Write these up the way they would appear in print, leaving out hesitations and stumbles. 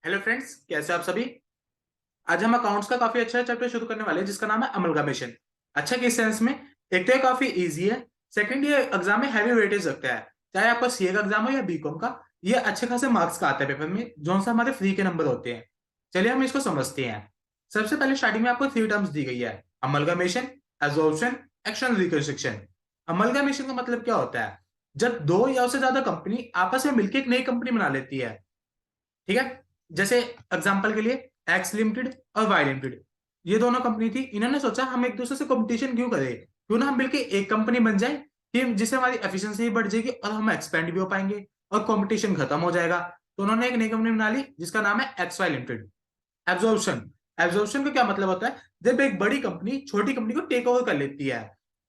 Hello friends, कैसे आप सभी। आज हम अकाउंट्स का काफी अच्छा चैप्टर शुरू करने वाले हैं जिसका नाम है अमलगामेशन। अच्छा किस सेंस में, एक तो ये काफी इजी है। सेकंड, ये एग्जाम में हैवी वेटेज रखता है। चाहे आपका सीए का एग्जाम हो या बीकॉम का, ये अच्छे खासे मार्क्स का आता है पेपर में, जो सा हमारे फ्री के नंबर होते हैं। चलिए हम इसको समझते हैं। सबसे पहले स्टार्टिंग में आपको 3 टर्म्स दी गई है: अमलगामेशन, एब्जॉर्प्शन, एक्शन, रिकंस्ट्रक्शन। अमलगामेशन का मतलब क्या होता है? जब दो या उससे ज्यादा कंपनी आपस में मिलकर एक नई कंपनी बना लेती है। ठीक है। जैसे एग्जांपल के लिए एक्स लिमिटेड और वाई लिमिटेड, ये दोनों कंपनी थी। इन्होंने सोचा हम एक दूसरे से कंपटीशन क्यों करें, क्यों ना हम मिलकर एक कंपनी बन जाए कि जिससे हमारी एफिशिएंसी बढ़ जाएगी और हम एक्सपेंड भी हो पाएंगे और कंपटीशन खत्म हो जाएगा। तो उन्होंने एक नई कंपनी बना ली जिसका नाम है X Y limited. Absorption, absorption का क्या मतलब होता है? जब एक बड़ी कंपनी छोटी कंपनी को टेक ओवर कर लेती है।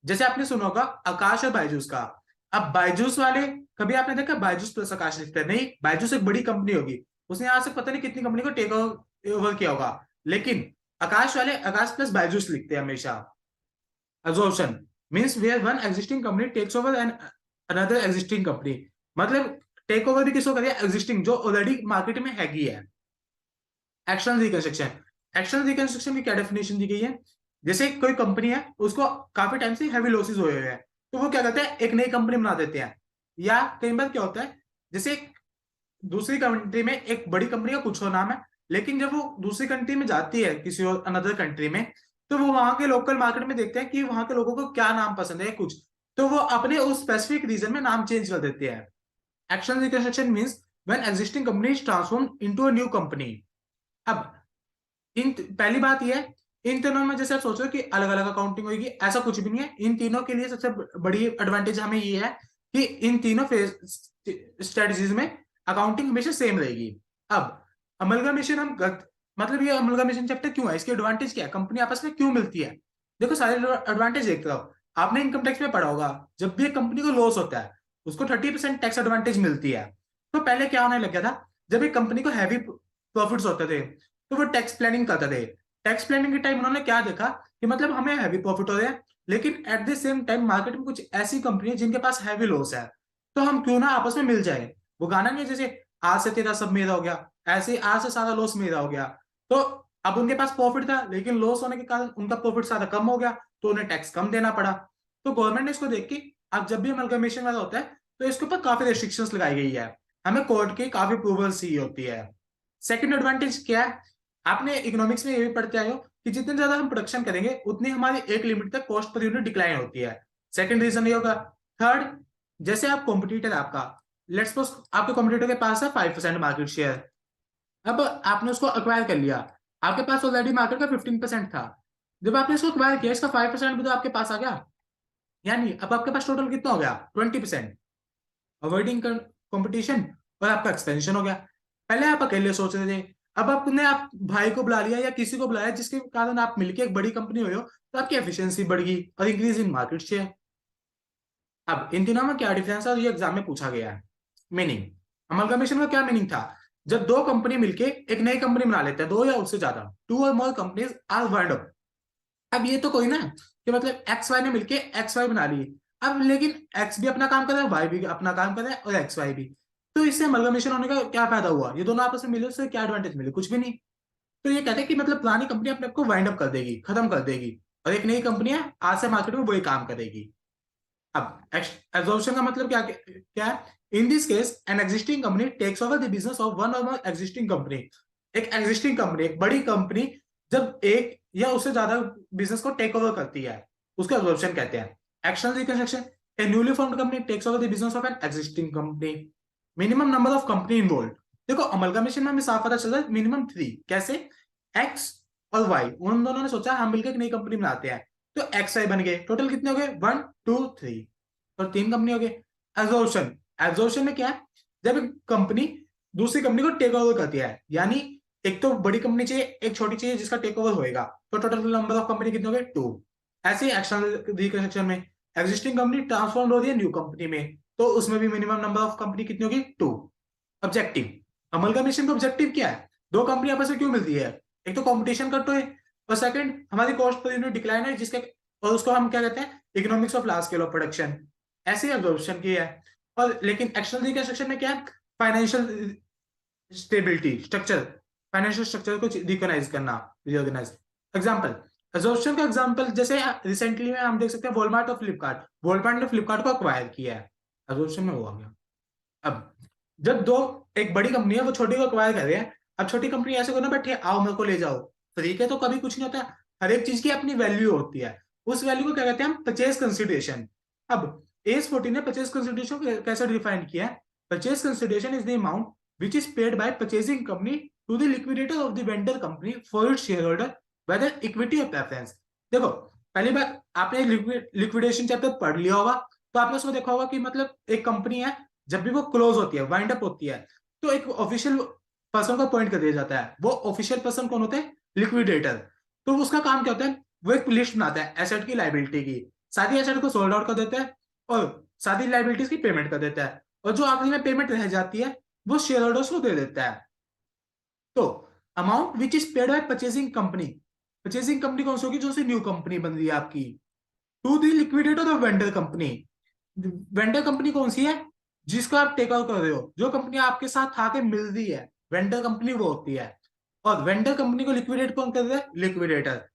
जैसे आपने सुना होगा आकाश और बायजूस का। अब बायजूस वाले, कभी आपने देखा बायजूस प्लस आकाश लिखते हैं? नहीं, बायजूस एक बड़ी कंपनी होगी, उसने आज तक पता नहीं कितनी कंपनी को टेक ओवर किया होगा। लेकिन आकाश वाले आकाश प्लस बायजूस लिखते हैं हमेशा। Absorption means where one existing company takes over an another existing company. मतलब टेक ओवर भी किसको करिए? एग्जिस्टिंग, जो ऑलरेडी मार्केट में हैगी है। एक्शन रिकंस्ट्रक्शन, एक्शन रिकंस्ट्रक्शन की क्या डेफिनेशन दी गई है? जैसे कोई कंपनी है, उसको काफी टाइम से हैवी लॉसेस हुए हुए हैं, तो वो क्या करते हैं, एक नई कंपनी बना देते हैं। या कई बार क्या होता है, जैसे दूसरी कंट्री में एक बड़ी कंपनी का कुछ और नाम है, लेकिन जब वो दूसरी कंट्री में जाती है किसी और अनदर कंट्री में, तो वो वहां के लोकल मार्केट में देखते हैं कि वहां के लोगों को क्या नाम पसंद है कुछ, तो वो अपने उस स्पेसिफिक रीजन में नाम चेंज कर देते हैं। Action reconstruction means when existing company is transform into a new company. अब इन पहली बात यह है, इन तीनों में जैसे आप सोचो कि अलग अलग अकाउंटिंग होगी, ऐसा कुछ भी नहीं है। इन तीनों के लिए सबसे बड़ी एडवांटेज हमें ये है कि इन तीनों स्ट्रेटजीज में अकाउंटिंग हमेशा सेम रहेगी। अब अमलगामेशन मतलब ये अमलगामेशन चैप्टर क्यों है, इसकी एडवांटेज क्या है, कंपनी आपस में क्यों मिलती है? देखो सारे एडवांटेज देखते रहो। आपने इनकम टैक्स में पढ़ा होगा, जब भी एक कंपनी को लॉस होता है उसको 30% टैक्स एडवांटेज मिलती है। तो पहले क्या होने लग गया था, जब एक कंपनी को हैवी प्रॉफिट्स होते थे तो वो टैक्स प्लानिंग करते थे। टैक्स प्लानिंग के टाइम उन्होंने क्या देखा कि मतलब हमें हैवी प्रॉफिट हो रहे हैं, लेकिन at the same time market में कुछ ऐसी कंपनी है जिनके पास हैवी लॉस है, तो हम क्यों ना आपस में मिल जाए। वो गाना नहीं है, जैसे आज से तेरा सब मेरा हो गया, ऐसे ही आज से सारा लॉस मेरा हो गया। तो अब उनके पास प्रॉफिट था, लेकिन लॉस होने के कारण उनका प्रॉफिट सारा कम हो गया, तो उन्हें टैक्स कम देना पड़ा। तो गवर्नमेंट ने इसको देख के, अब जब भी अमलगमेशन वाला होता है तो इसके ऊपर काफी रेस्ट्रिक्शंस लगाई गई है, हमें कोर्ट की काफी अप्रूवल सी होती है। सेकंड एडवांटेज क्या है? आपने इकोनॉमिक्स में ये भी पढ़ते आए हो कि जितने ज्यादा हम प्रोडक्शन करेंगे उतनी हमारी एक लिमिट तक कॉस्ट पर यूनिट डिक्लाइन होती है। सेकंड रीजन ये होगा। थर्ड, जैसे आप कॉम्पिटिटर आपका, लेट्स सपोज आपके कॉम्पिटिटर के पास है 5% मार्केट शेयर। अब आपने उसको अक्वायर कर लिया, आपके पास ऑलरेडी मार्केट का 15% था। जब आपने इसको अक्वायर किया, इसका 5% भी तो आपके पास आ गया, यानी अब आपके पास टोटल कितना हो गया? 20%। अवॉइडिंग कंपटीशन, और आपका एक्सपेंशन हो गया। पहले आप अकेले सोच रहे थे, अब आपने आप भाई को बुला लिया या किसी को बुलाया जिसके कारण आप मिलकर एक बड़ी कंपनी हुई हो, तो आपकी एफिशिएंसी बढ़ गई और इंक्रीज इन मार्केट शेयर। अब इन तीनों में क्या डिफरेंस है, और ये एग्जाम में पूछा गया है। मीनिंग, अमलगमेशन का क्या मीनिंग था? जब दो कंपनी मिलके एक नई कंपनी बना लेते हैं, दो या उससे ज्यादा, two or more companies are wound up. अब ये तो कोई ना कि मतलब एक्स वाई ने मिलके एक्स वाई बना ली। अब लेकिन एक्स भी अपना काम कर रहा है, वाई भी अपना काम कर रहा है, और एक्स वाई भी। तो इससे अमलगमेशन होने का क्या फायदा हुआ? ये दोनों आपस में मिले, उससे क्या एडवांटेज मिले? कुछ भी नहीं। तो ये कहते हैं कि मतलब पुरानी कंपनी अपने आप को वाइंड अप कर देगी, खत्म कर देगी, और एक नई कंपनी है आज से मार्केट में वही काम करेगी। अब एब्जॉर्प्शन का मतलब क्या क्या है? In this case an existing company takes over the business of one or more existing company. एक एग्जिस्टिंग कंपनी, एक बड़ी कंपनी, जब एक या उससे ज्यादा बिजनेस को टेक ओवर करती है, उसको एब्जॉर्प्शन कहते हैं। Action reconstruction, a newly formed company takes over the business of an existing company. Minimum number of company involve, देखो अमलगमेशन में हमें साफ पता चल रहा है मिनिमम 3। कैसे? एक्स और वाई, उन दोनों ने सोचा हम मिलकर एक नई कंपनी बनाते हैं, तो एक्स वाई बन गए। टोटल कितने हो गए? 1 2 3, और 3 कंपनी हो गई। एब्जॉर्प्शन, एब्जॉर्प्शन में क्या है? जब एक कंपनी दूसरी कंपनी को टेक ओवर करती है, यानी एक तो बड़ी कंपनी चाहिए, एक छोटी चाहिए जिसका टेक ओवर होएगा, तो टोटल नंबर ऑफ कंपनी कितने हो गए? 2। ऐसे ही एक्शन रिकंस्ट्रक्शन में एग्जिस्टिंग कंपनी ट्रांसफॉर्म हो रही है न्यू कंपनी में, तो उसमें भी मिनिमम नंबर ऑफ कंपनी कितनी होगी? 2। ऑब्जेक्टिव, अमलगमेशन का ऑब्जेक्टिव क्या है? दो कंपनी आपस में क्यों मिलती है? एक तो कंपटीशन करते है, और सेकंड हमारी कॉस्ट पर यूनिट डिक्लाइन है, जिसके और उसको हम क्या कहते हैं? Economics of large scale of production. ऐसे एब्जॉर्प्शन की है। और लेकिन एक्शनल रिकंस्ट्रक्शन में क्या है? Financial stability structure, financial structure को रिकॉग्नाइज करना, रिऑर्गेनाइज। एग्जाम्पल, एब्जॉर्प्शन का एग्जाम्पल जैसे रिसेंटली में हम देख सकते हैं वॉलमार्ट और फ्लिपकार्ट। वॉलमार्ट ने फ्लिपकार्ट को अक्वायर किया है, एब्जॉर्प्शन में वो आ गया। अब जब दो, एक बड़ी कंपनी है वो छोटी को अक्वायर कर रही है, अब छोटी कंपनी ऐसे को ना बैठे आओ मेरे को ले जाओ, फ्री के तो कभी कुछ नहीं होता, हर एक चीज की अपनी वैल्यू होती है। उस वैल्यू को क्या कहते हैं हम, परचेज कंसिडरेशन। अब AS14 ने परचेज कंसिडरेशन कैसे डिफाइन किया है? Purchase consideration is the amount which is paid by purchasing company to the liquidator of the vendor company for its share holder whether equity or preference. देखो, पहली बार आपने liquidation chapter पढ़ लिया होगा, तो आपने उसमें देखा होगा कि मतलब एक कंपनी है, जब भी वो क्लोज होती है, वाइंड अप होती है, तो एक ऑफिशियल पर्सन को अपॉइंट कर दिया जाता है। वो ऑफिशियल पर्सन कौन होते हैं? लिक्विडेटर। तो उसका काम क्या होता है? वो एक लिस्ट बनाता है एसेट की, लाइबिलिटी की, सारी एसेट को सोल्ड आउट कर देता है और सारी लाइबिलिटीज की पेमेंट कर देता है, और जो आखिरी में पेमेंट रह जाती है वो शेयर होल्डर्स को दे देता है। तो amount which is paid by purchasing company, purchasing company कौन सी होगी? जो सी न्यू कंपनी बन रही है आपकी, to the liquidator of vendor company. Vendor company कौन सी है? जिसको आप टेक ओवर कर रहे हो, जो कंपनी आपके साथ आके मिल रही है, वेंडर कंपनी वो होती है। और वेंडर कंपनी को लिक्विडेट कौन कर रहा है? Liquidator.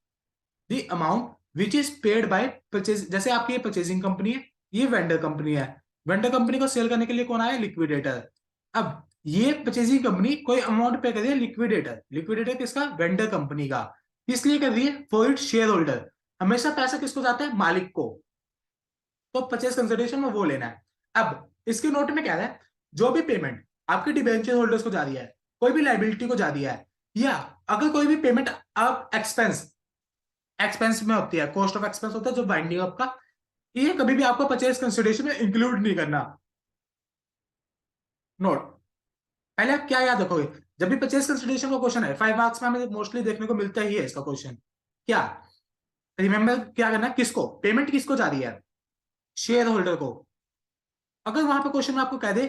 The amount which is paid by purchase, जैसे आपकी ये परचेजिंग कंपनी है, ये वेंडर कंपनी है, वेंडर कंपनी को सेल करने के लिए कौन आया? लिक्विडेटर। अब ये परचेजिंग कंपनी कोई अमाउंट पे कर रही है, लिक्विडेटर, लिक्विडेटर किसका? वेंडर कंपनी का। इसलिए कर रही है फॉर इट शेयर होल्डर। हमेशा पैसा किसको जाता है? मालिक को। तो परचेज कंसिडरेशन में वो लेना है। अब इसके नोट में क्या है? जो भी पेमेंट आपके डिबेंचर होल्डर्स को जा रही है, कोई भी लाइबिलिटी को जा रही है, या अगर कोई भी पेमेंट आप एक्सपेंस, एक्सपेंस में होती है, कॉस्ट ऑफ एक्सपेंस होता है जो बाइंडिंग आपका, ये कभी भी आपको परचेज कंसिडरेशन में इंक्लूड नहीं करना। नोट, पहले आप क्या याद रखोगे? जब भी परचेज कंसिडरेशन का क्वेश्चन है 5 मार्क्स में, हमें मोस्टली देखने को मिलता ही है इसका क्वेश्चन। क्या रिमेंबर क्या करना है? किसको पेमेंट, किसको जा रही है? शेयर होल्डर को। अगर वहां पे क्वेश्चन में आपको कह दे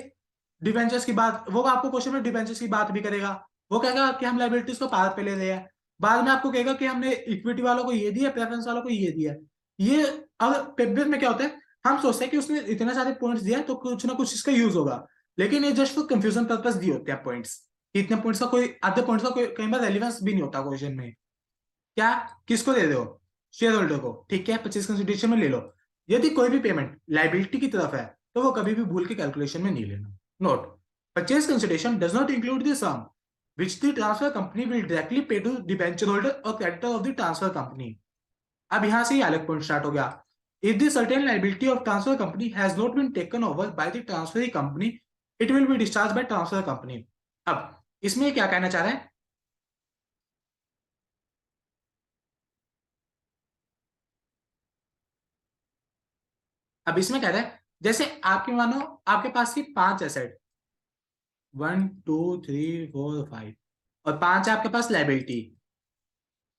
डिवेंचर्स की बात, वो आपको क्वेश्चन में डिवेंचर्स की बात भी करेगा, वो कहेगा कि हम लाइबिलिटीज को पार पे ले रहे हैं, बाद में आपको कहेगा कि हमने इक्विटी वालों को ये दिया, प्रेफरेंस वालों को ये दिया। ये अब पेपर में क्या होता है, हम सोचते हैं कि उसने इतने सारे पॉइंट्स दिया तो कुछ ना कुछ इसका यूज होगा, लेकिन ये जस्ट फॉर कंफ्यूजन पर्पस दिए होते हैं पॉइंट्स। इतने पॉइंट्स का कोई, आधे पॉइंट्स का कोई कई बार रेलिवेंस भी नहीं होता क्वेश्चन में। क्या, किसको दे रहे हो? शेयर होल्डर को, ठीक है, परचेज कंसिडरेशन में ले लो। यदि कोई भी पेमेंट लाइबिलिटी की तरफ है तो वो कभी भी भूल के कैलकुलेशन में नहीं लेना। Note, purchase consideration does not include the sum which the transfer company will directly pay to the debenture holder or creditor of the transfer company। अब यहां से ही अलग पॉइंट स्टार्ट हो गया। If the certain liability of transfer company has not been taken over by the transferee company, it will be discharged by transfer company। अब इसमें क्या कहना चाह रहे हैं? अब इसमें कह रहे हैं जैसे आपके मानो आपके पास की 5 एसेट, 1 2 3 4 5, और 5 है आपके पास लाइबिलिटी।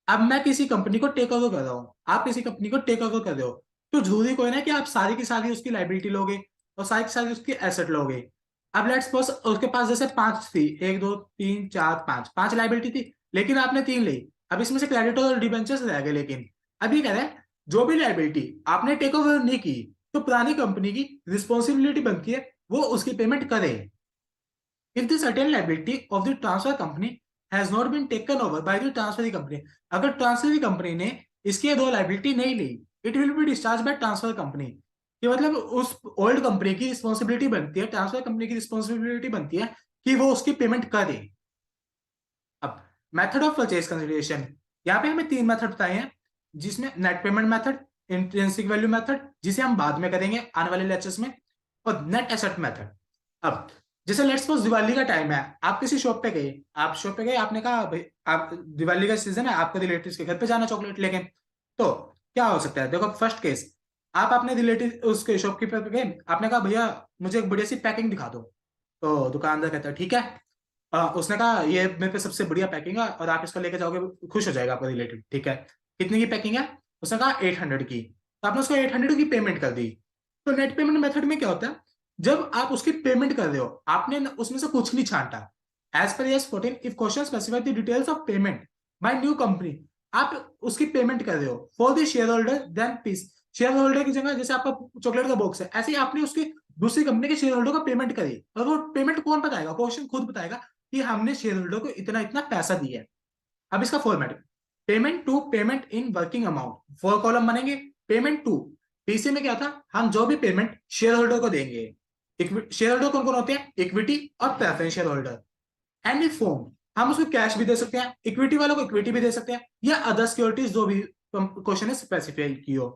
अब मैं किसी कंपनी को टेक ओवर कर रहा हूँ, आप किसी कंपनी को टेक ओवर कर रहे हो, तो जरूरी कोई ना कि आप सारी की सारी उसकी लाइबिलिटी लोगे और सारी की सारी उसकी एसेट लोगे। अब लेट्स सपोज उसके पास जैसे 5 थी, 1 2 3 4 5, 5 लाइबिलिटी थी, लेकिन आपने 3 ली। अब इसमें से क्रेडिटर और डिबेंचर्स रह गए। लेकिन अभी कह रहे हैं जो भी लाइबिलिटी आपने टेक ओवर नहीं की, तो पुरानी कंपनी की रिस्पॉन्सिबिलिटी बनती है वो उसकी पेमेंट करे। If the certain liability of the transfer company has not been taken over by the transferee company, अगर ट्रांसफरी कंपनी ने इसकी दो लाइबिलिटी नहीं ली, it will be discharge by transfer company. कि मतलब उस ओल्ड कंपनी की रिस्पॉन्सिबिलिटी बनती है, ट्रांसफर कंपनी की रिस्पॉन्सिबिलिटी बनती है कि वो उसकी पेमेंट करे। अब मेथड ऑफ परचेज कंसिडरेशन, यहाँ पे हमें 3 मेथड बताए हैं, जिसमें net payment method, intrinsic value method जिसे हम बाद में करेंगे आने वाले लेक्चर्स में, और नेट एसेट मेथड। अब जैसे लेट्स सपोज दिवाली का टाइम है, आप किसी शॉप पे गए, आप शॉप पे गए, आपने कहा भाई आप दिवाली का सीजन है, आपको रिलेटिव्स के घर पे जाना चॉकलेट लेके, तो क्या हो सकता है? देखो फर्स्ट केस, आप अपने रिलेटिव उसके शॉपकीपर पे गए, आपने कहा भैया मुझे एक बढ़िया सी पैकिंग दिखा दो, तो दुकानदार कहता है ठीक है। उसने कहा ये मेरे पे सबसे बढ़िया पैकिंग है और आप इसको लेके जाओगे खुश हो जाएगा आपका रिलेटिव, ठीक है। कितने की पैकिंग है? उसने कहा 800 की, तो आपने उसको 800 की पेमेंट कर दी। तो नेट पेमेंट मेथड में क्या होता है, जब आप उसकी पेमेंट कर रहे हो, आपने उसमें से कुछ नहीं छांटा। एज पर AS14 if question specify the details of payment by new company, आप उसकी पेमेंट कर रहे हो for the share holder then PC. Share holder की जगह जैसे आपका चॉकलेट का बॉक्स है, ऐसे ही आपने उसकी दूसरी कंपनी के शेयर होल्डर को पेमेंट करी, और वो पेमेंट कौन बताएगा? क्वेश्चन खुद बताएगा कि हमने शेयर होल्डर को इतना इतना पैसा दिया है। अब इसका format, payment to payment in working amount, 4 column बनेंगे। पेमेंट टू, पीसी में क्या था, हम जो भी पेमेंट शेयर होल्डर को देंगे, शेयर होल्डर कौन कौन होते हैं, equity or preference share holder. Any form, हम उसको कैश भी दे सकते हैं, इक्विटी वालों को इक्विटी भी दे सकते हैं, या अदर सिक्योरिटीज जो भी क्वेश्चन है स्पेसिफाई की हो।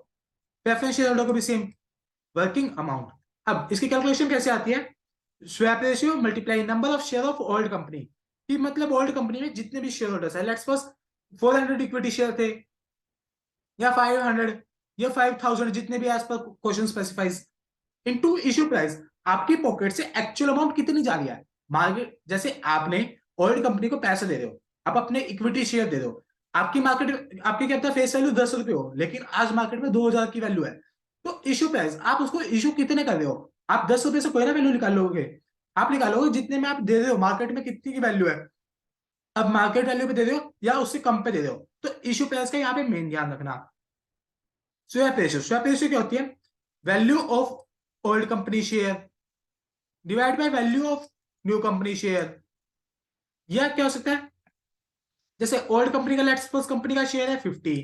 प्रेफरेंस शेयर होल्डर को भी सेम वर्किंग अमाउंट। अब इसकी कैलकुलेशन कैसे आती है, swap ratio multiply number of share of old company, कि मतलब ओल्ड कंपनी में जितने भी शेयर होल्डर्स है, लेट्स सपोज 400 इक्विटी शेयर थे, या 500 या 5000, जितने भी as per question specifies, into issue price, आपकी पॉकेट से एक्चुअल अमाउंट कितनी जा रही है मार्केट। जैसे आपने ओल्ड कंपनी को पैसे दे रहे हो, आप अपने इक्विटी शेयर दे दो, आपकी मार्केट, आपकी क्या पता फेस वैल्यू 10 रुपए हो, लेकिन आज मार्केट में 2000 की वैल्यू है। तो इश्यू प्राइस, आप उसको इश्यू कितने कर रहे हो, आप 10 रुपए से कोई ना वैल्यू निकाल लोगे, आप निकालोगे जितने में आप दे रहे हो, मार्केट में कितनी की वैल्यू है, अब मार्केट वैल्यू पे दे रहे हो या उससे कम पे दे रहे हो। तो इश्यू प्राइस का यहाँ पे मेन ध्यान रखना। स्वैप रेशियो, स्वैप रेशियो क्या होती है, value of old company share divide by value of new company share. यह क्या हो सकता है, जैसे ओल्ड कंपनी का, लेट्स सपोज कंपनी का शेयर है 50,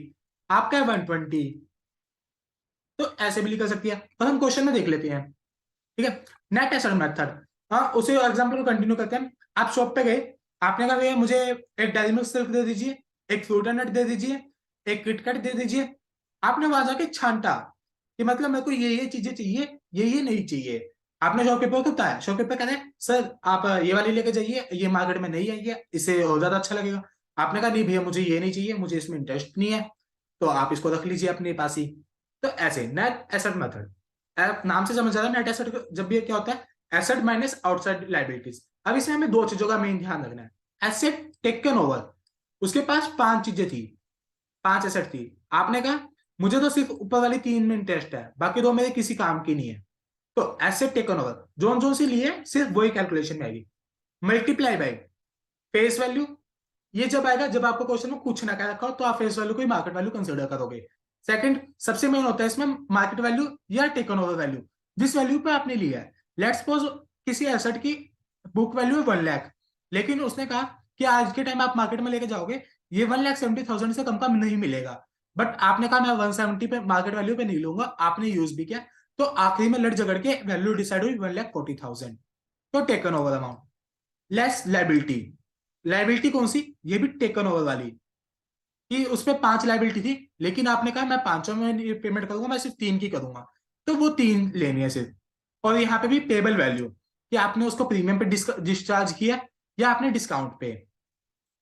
आपका है 120, तो ऐसे भी लिख सकती है। और हम क्वेश्चन में देख लेते हैं, ठीक है। नेट एसेट मेथड, हाँ उसी एग्जांपल को कंटिन्यू करते हैं। आप शॉप पे गए, आपने कहा भैया मुझे एक डेयरी मिल्क सिल्क दे दीजिए, एक फ्रूट एंड नट दे दीजिए, एक किटकैट दे दीजिए। आपने वहां जाके छांटा कि मतलब मेरे को ये चीजें चाहिए, ये नहीं चाहिए। आपने शॉपकीपर को बताया, शॉपकीपर कहते हैं सर आप ये वाली लेके जाइए, ये मार्केट में नहीं आई है, इससे और ज्यादा अच्छा लगेगा। आपने कहा नहीं भैया मुझे ये नहीं चाहिए, मुझे इसमें इंटरेस्ट नहीं है, तो आप इसको रख लीजिए अपने पास ही। तो ऐसे नेट एसेट मेथड, नाम से समझ आ रहा है नेट एसेट जब भी क्या होता है, एसेट माइनस आउटसाइड लाइबिलिटीज। अब इसमें हमें दो चीजों का मेन ध्यान रखना है। एसेट टेकन ओवर, उसके पास 5 चीजें थी, 5 एसेट थी, आपने कहा मुझे तो सिर्फ ऊपर वाली 3 में इंटरेस्ट है, बाकी 2 मेरे किसी काम की नहीं है। तो asset taken over zone zone से लिए सिर्फ वही कैलकुलेशन में आएगी। मल्टीप्लाई बाय फेस वैल्यू, ये जब आएगा जब आपको क्वेश्चन में कुछ ना कह रखा हो तो आप फेस वैल्यू को मार्केट वैल्यू कंसिडर करोगे। सेकंड सबसे मेन होता है इसमें मार्केट वैल्यू या टेकन ओवर वैल्यू, जिस वैल्यू पे आपने लिया है। लेट्स सपोज किसी एसेट की बुक वैल्यू है 1 लाख, लेकिन उसने कहा कि आज के टाइम आप मार्केट में लेके जाओगे ये 1,70,000 से कम का नहीं मिलेगा, बट आपने कहा मैं 170 पे मार्केट वैल्यू पे नहीं लूंगा, आपने यूज भी किया, तो आखिरी में लड़ झगड़ के वैल्यू डिसाइड हुई 1,40,000। तो taken over amount less liability, liability कौन सी, ये भी टेकन ओवर वाली, कि उसमें 5 लाइबिलिटी थी, लेकिन आपने कहा मैं 5 में पेमेंट करूंगा, मैं सिर्फ 3 की करूंगा, तो वो 3 लेनी है सिर्फ। और यहाँ पे भी पेबल वैल्यू, कि आपने उसको प्रीमियम पे डिस्चार्ज किया या आपने डिस्काउंट पे,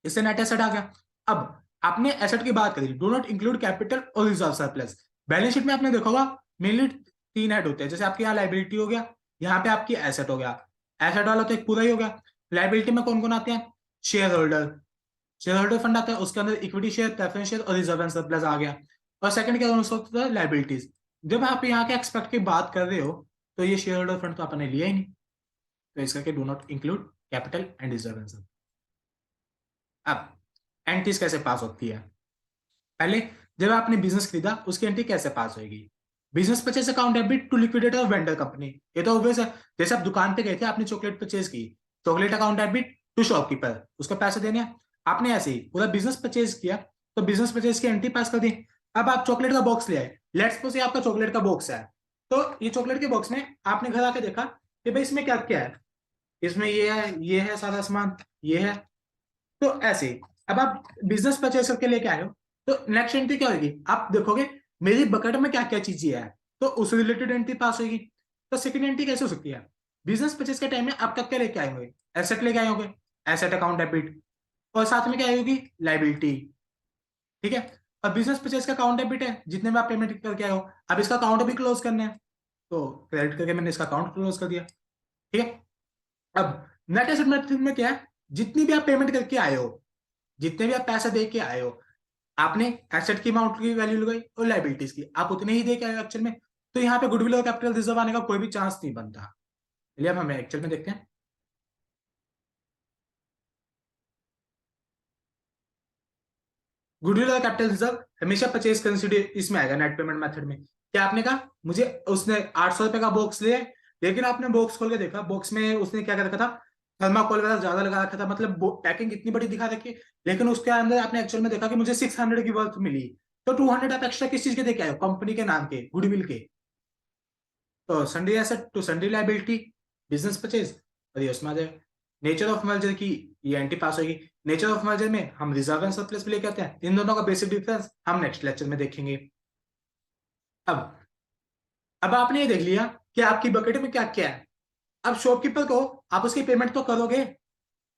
इससे नेट एसेट आ गया। अब आपने एसेट की बात करी, डू नॉट इंक्लूड कैपिटल और रिजर्व सरप्लस। बैलेंस शीट में आपने देखा होगा मेनली 3 हेड होते हैं, जैसे आपके यहाँ लाइबिलिटी हो गया, यहाँ पे आपकी एसेट हो गया, एसेट वाला तो एक पूरा ही हो गया। लाइबिलिटी में कौन कौन आते हैं, share holder, share holder fund आता है, उसके अंदर इक्विटी शेयर, प्रेफरेंस शेयर और रिजर्व एंड सरप्लस आ गया। और सेकंड क्या होता है, लाइबिलिटीज। जब आप यहाँ के एक्सपेक्ट की बात कर रहे हो तो ये शेयर होल्डर फंड तो आपने लिया ही नहीं, तो इसका के do not include capital and reserve and surplus. अब एंट्रीज कैसे पास होती है, पहले जब आपने बिजनेस खरीदा उसकी एंट्री कैसे पास होगी, business purchase account debit to liquidator of vendor company, ये तो ऑब्वियस है। जैसे आप दुकान पे गए थे, आपने चॉकलेट परचेज की, chocolate account debit to shopkeeper, उसको पैसे देने हैं। आपने ऐसे ही पूरा बिजनेस परचेज किया, तो बिजनेस परचेज की एंट्री पास कर दी। अब आप चॉकलेट का बॉक्स ले आए, लेट्स सपोज ये आपका चॉकलेट का बॉक्स है, तो ये चॉकलेट के बॉक्स में आपने घर आके देखा कि भाई इसमें क्या क्या है, इसमें ये है सारा सामान, ये है। तो ऐसे ही अब आप बिजनेस परचेज करके लेके आए हो, तो नेक्स्ट एंट्री क्या होगी, आप देखोगे मेरी बकेट में क्या क्या चीजें है, तो उस रिलेटेड एंट्री पास होगी। तो सेकंड एंट्री कैसे हो सकती है, बिजनेस परचेज के टाइम में आप क्या क्या लेके आए होंगे, एसेट लेके आए होंगे, एसेट अकाउंट डेबिट, और साथ में क्या आई होगी, लाइबिलिटी, ठीक है। अब बिजनेस परचेज का अकाउंट डेबिट है, जितने में आप पेमेंट करके आए हो, अब इसका अकाउंट भी क्लोज करना है, तो क्रेडिट करके मैंने इसका अकाउंट क्लोज कर दिया, ठीक है। अब नेट एसेट मेथड में क्या है, जितनी भी आप पेमेंट करके आए हो, जितने भी आप पैसा दे के आए हो, आपने एसेट की अमाउंट की वैल्यू लगाई और लाइबिलिटीज की, आप उतने ही दे के आए हो एक्चुअल में, तो यहाँ पे गुडविल और कैपिटल रिजर्व आने का कोई भी चांस नहीं बनता। चलिए अब हमें एक्चुअल में देखते हैं। गुडविल और कैपिटल रिजर्व हमेशा परचेज कंसिडर इसमें आएगा नेट पेमेंट मेथड में। क्या आपने कहा मुझे उसने 800 रुपए का बॉक्स लिया, लेकिन आपने बॉक्स खोल के देखा, बॉक्स में उसने क्या कर रखा था, थर्माकोल वगैरह ज्यादा लगा रखा था, मतलब पैकिंग इतनी बड़ी दिखा रखी, लेकिन उसके अंदर आपने एक्चुअल में देखा कि मुझे 600 की वर्थ मिली, तो 200 आप एक्स्ट्रा किस चीज के देके आए हो? कंपनी के नाम के, गुडविल के। तो sundry asset to sundry liability, business purchase. और ये उसमें आ जाए नेचर ऑफ मर्जर की, ये एंटी पास होगी। नेचर ऑफ मर्जर में हम रिजर्व एंड सरप्लस भी लेके आते हैं, इन दोनों का बेसिक डिफरेंस हम नेक्स्ट लेक्चर में देखेंगे। अब आपने ये देख लिया कि आपकी बकेट में क्या क्या है। अब शॉपकीपर को आप उसकी पेमेंट तो करोगे,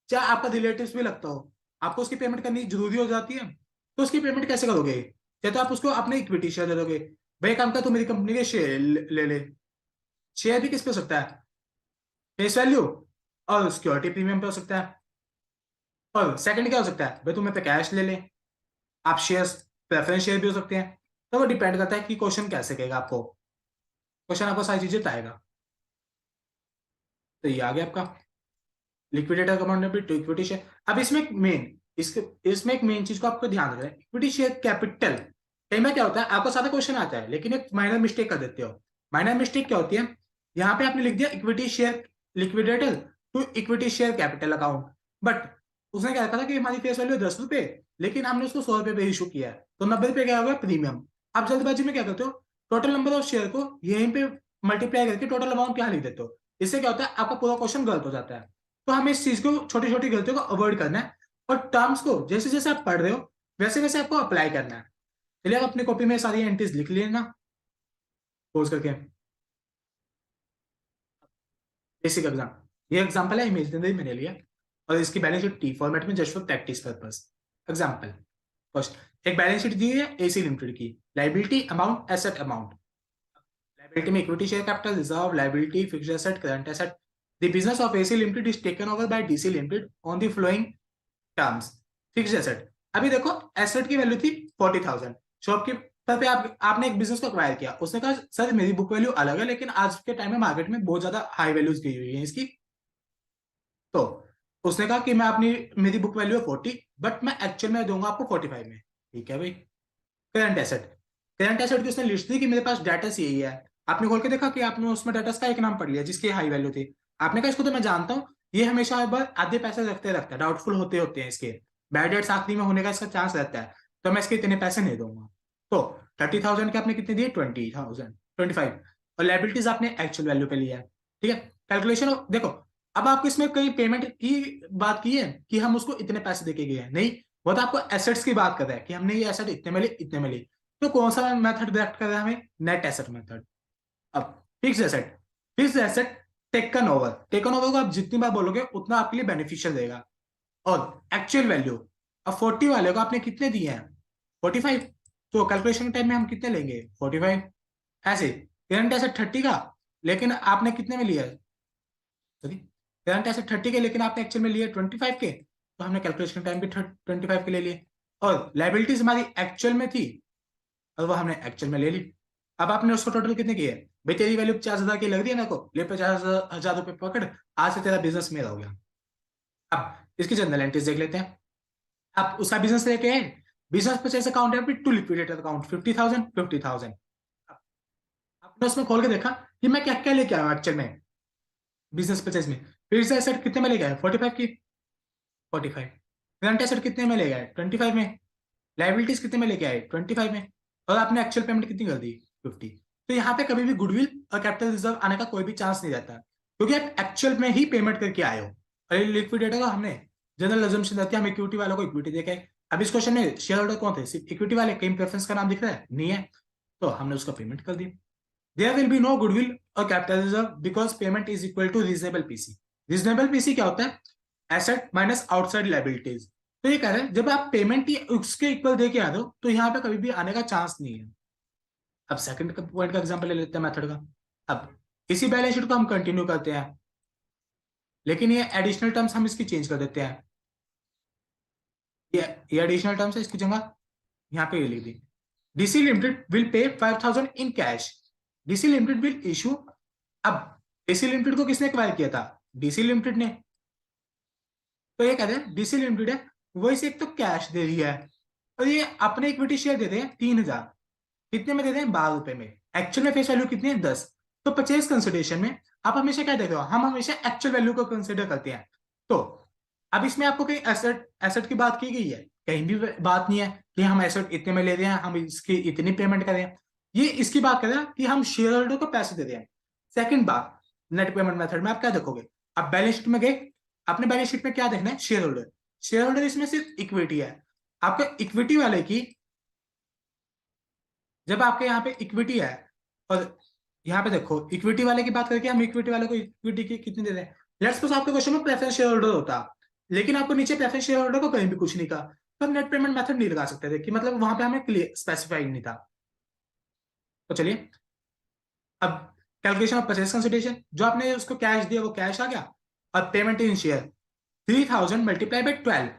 चाहे आपका रिलेटिव भी लगता हो, आपको उसकी पेमेंट करनी जरूरी हो जाती है। तो उसकी पेमेंट कैसे करोगे? या तो आप उसको अपने इक्विटी शेयर दे दोगे, भाई काम का तो मेरी कंपनी के शेयर ले ले। शेयर भी किस पे हो सकता है? फेस वैल्यू और सिक्योरिटी प्रीमियम पे हो सकता है। और सेकंड क्या हो सकता है? भाई तुम मेरे पे कैश ले ले। आप शेयर्स, प्रेफरेंस शेयर भी हो सकते हैं। तो वो डिपेंड करता है कि क्वेश्चन कैसे कहेगा आपको। क्वेश्चन आपको सारी चीजें बताएगा। तो ये आ गया आपका लिक्विडेटर कमांडेबिलिटी टू इक्विटी शेयर। अब इसमें एक मेन चीज को आपको ध्यान रखना है, इक्विटी शेयर कैपिटल। कई बार क्या होता है, आपको सारा क्वेश्चन आता है लेकिन एक माइनर मिस्टेक कर देते हो। माइनर मिस्टेक क्या होती है? यहाँ पे आपने लिख दिया equity share liquidator to equity share capital account, but उसने क्या रखा था कि हमारी फेस वैल्यू 10 रुपए, लेकिन हमने उसको 100 रुपए पे इशू किया है, तो 90 रुपए क्या होगा? प्रीमियम। आप जल्दबाजी में क्या करते हो? टोटल नंबर ऑफ शेयर को यहीं पे मल्टीप्लाई करके टोटल अमाउंट क्या लिख देते हो। इससे क्या होता है, आपका पूरा क्वेश्चन गलत हो जाता है। तो हमें इस चीज को, छोटी छोटी गलतियों को अवॉइड करना है, और टर्म्स को जैसे जैसे आप पढ़ रहे हो वैसे वैसे आपको अप्लाई करना है। चलिए आप अपनी कॉपी में सारी एंट्रीज लिख लेना पोज करके। बेसिक एग्जाम, ये एग्जांपल है, इमेजिनरी मैंने लिया, और इसकी बैलेंस शीट टी फॉर्मेट में just for practice purpose. Example first, एक बैलेंस शीट दी है एसी लिमिटेड की, liability amount, asset amount. Liability में equity share capital, reserve, liability, fixed asset, current asset. The business of AC Limited is taken over by DC Limited on the following terms. Fixed asset, अभी देखो asset की value थी 40,000। Shopkeeper पे आपने एक business को acquire किया, उसने कहा सर मेरी बुक वैल्यू अलग है, लेकिन आज के टाइम में मार्केट में बहुत ज्यादा हाई वैल्यूज गई हुई है इसकी। तो उसने कहा कि मैं अपनी, मेरी बुक वैल्यू है 40, बट मैं एक्चुअल में दूंगा आपको 45 में। ठीक है भाई। करंट एसेट, करंट एसेट की उसने लिस्ट दी कि मेरे पास डाटा यही है। आपने खोल के देखा कि आपने उसमें डाटा का एक नाम पढ़ लिया जिसकी हाई वैल्यू थी। आपने कहा इसको तो मैं जानता हूँ, ये हमेशा एक बार आधे पैसे रखते रहता है, डाउटफुल होते होते हैं इसके, बैड डेट्स आखिरी में होने का इसका चांस रहता है, तो मैं इसके इतने पैसे नहीं दूंगा। तो 30,000 के आपने कितने दिए? 20,000, 25। और लाइबिलिटीज आपने एक्चुअल वैल्यू पे लिया है। ठीक है। कैलकुलेशन देखो, अब आपको इसमें कहीं पेमेंट की बात की है कि हम उसको इतने पैसे देके गए हैं? नहीं, वो तो आपको एसेट्स की बात कर रहा है कि हमने ये एसेट इतने में ली, इतने में ली। तो कौन सा मेथड डायरेक्ट कर रहा है हमें? Net asset method. अब fix asset, fix asset taken over, taken over को आप जितनी बार बोलोगे उतना आपके लिए बेनिफिशियल रहेगा। और एक्चुअल वैल्यू, अब 40 वाले को आपने कितने दिए हैं? 45। तो कैलकुलेशन टाइम में हम कितने लेंगे? 45। ऐसे करंट एसेट 30 का, लेकिन आपने कितने में लिया है? सॉरी, करंट एसेट 30 के, लेकिन आपने एक्चुअल में लिए 25 के, तो हमने कैलकुलेशन टाइम भी 25 के ले लिए। और लाइबिलिटीज हमारी एक्चुअल में थी, और वो हमने एक्चुअल में ले ली। अब आपने उसको टोटल कितने किए? भाई तेरी वैल्यू 50,000 की लग रही है ना को, ले 50,000 रुपए पकड़, आज से तेरा बिजनेस मेरा हो गया। अब इसकी जनरल एंट्रीज देख लेते हैं। अब उसका बिजनेस लेके आए, बिजनेस परचेज अकाउंट है टू लिक्विडेटर अकाउंट, 50,000, 50,000। आपने उसमें खोल के देखा कि मैं क्या क्या लेके आया एक्चुअल में बिजनेस परचेज में। फिर से एसेट कितने में ले गया? 45 की, 45। करंट एसेट कितने में ले गए? 25 में। लाइबिलिटीज कितने में लेके आए? 25 में। और आपने एक्चुअल पेमेंट कितनी कर दी? 50। तो यहाँ पे कभी भी गुडविल और कैपिटल रिजर्व आने का कोई भी चांस नहीं रहता, क्योंकि आप एक्चुअल में ही पेमेंट करके आए हो। और लिक्विडेटर को हमने जनरल अजम्पशन रहती है, हम इक्विटी वालों को इक्विटी देके। अब इस क्वेश्चन में शेयर होल्डर कौन थे? सिर्फ इक्विटी वाले, कहीं प्रेफरेंस का नाम दिख रहा है? नहीं है, तो हमने उसका पेमेंट कर दी। There will be no goodwill और capital reserve because payment is equal to reasonable PC. Reasonable PC क्या होता है? Asset minus outside liabilities. तो ये कह रहे हैं जब आप पेमेंट ही उसके इक्वल दे के आ दो, तो यहाँ पे कभी भी आने का चांस नहीं है। अब सेकंड पॉइंट का एग्जांपल ले लेते हैं मेथड का। अब इसी बैलेंस शीट को हम कंटिन्यू करते हैं, लेकिन ये एडिशनल टर्म्स हम इसकी चेंज कर देते हैं। ये एडिशनल टर्म्स है, इसकी जगह यहाँ पे ये लिख दी, DC limited will pay 5,000 in cash, DC limited will issue. अब डीसी लिमिटेड को किसने एक्वायर किया था? डीसी लिमिटेड ने। तो ये कहते हैं डीसी लिमिटेड है, वही से एक तो कैश दे रही है, और ये अपने इक्विटी शेयर दे रहे हैं 3,000। कितने में दे रहे हैं? 12 रुपए में। एक्चुअल में फेस वैल्यू कितनी है? 10। तो परचेज कंसिडरेशन में आप हमेशा क्या देते हो? हम हमेशा एक्चुअल वैल्यू को कंसिडर करते हैं। तो अब इसमें आपको कहीं एसेट एसेट की बात की गई है? कहीं भी बात नहीं है कि हम एसेट इतने में ले रहे हैं, हम इसकी इतनी पेमेंट करें। ये इसकी बात कर रहे हैं कि हम शेयर होल्डर को पैसे दे रहे हैं। सेकंड बात, नेट पेमेंट मेथड में आप क्या देखोगे? आप बैलेंस शीट में गए, अपने बैलेंस शीट में क्या देखना है? Share holder. शेयर होल्डर इसमें सिर्फ इक्विटी है। आपका इक्विटी वाले की, जब आपके यहाँ पे इक्विटी है, और यहाँ पे देखो इक्विटी वाले की बात करके हम इक्विटी वाले को इक्विटी की कितनी दे रहे हैं। लेट्स सपोज आपके क्वेश्चन में प्रेफरेंस शेयर होल्डर होता, लेकिन आपको नीचे प्रेफरेंस शेयर होल्डर को कहीं भी कुछ नहीं कहा, तो हम नेट पेमेंट मेथड नहीं लगा सकते थे, कि मतलब वहां पे हमें क्लियर स्पेसिफाइड नहीं था। तो चलिए, अब कैलकुलेशन ऑफ परचेज कंसिडरेशन, जो आपने उसको कैश दिया वो कैश आ गया, और payment in share 3000 multiply by 12।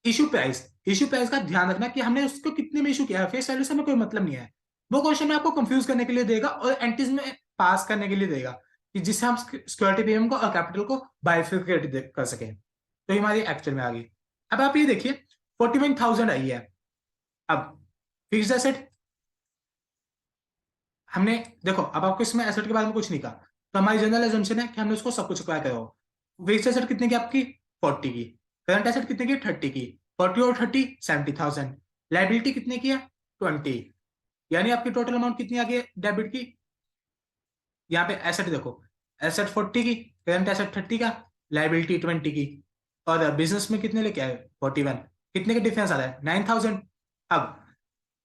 Issue price, issue price का ध्यान रखना कि हमने उसको कितने में इशू किया है, फेस वैल्यू से हमें कोई मतलब नहीं है। वो क्वेश्चन में आपको कंफ्यूज करने के लिए देगा और एंटीज में पास करने के लिए देगा, कि जिससे हम सिक्योरिटी प्रीमियम को और कैपिटल को बाइफिकेट कर सकें। तो ये हमारी एक्चुअल में आ गई। अब आप ये देखिए 41,000 आई है। अब फिक्स्ड एसेट हमने, देखो अब आपको इसमें एसेट के बारे में कुछ नहीं कहा, तो हमारी जनरल एजम्पशन है कि हमने उसको सब कुछ एक्वायर करा हो। फिक्स्ड एसेट कितने की आपकी? 40 की। करंट एसेट कितने की? 30 की। 40 और 30 70,000। लाइबिलिटी कितने की है? 20। यानी आपकी टोटल अमाउंट कितनी आ गई डेबिट की? यहाँ पे एसेट देखो, एसेट 40 की, करंट एसेट 30 का, लाइबिलिटी 20 की। और बिजनेस में कितने लेके आए? 41। कितने का डिफरेंस आ रहा है? 9,000। अब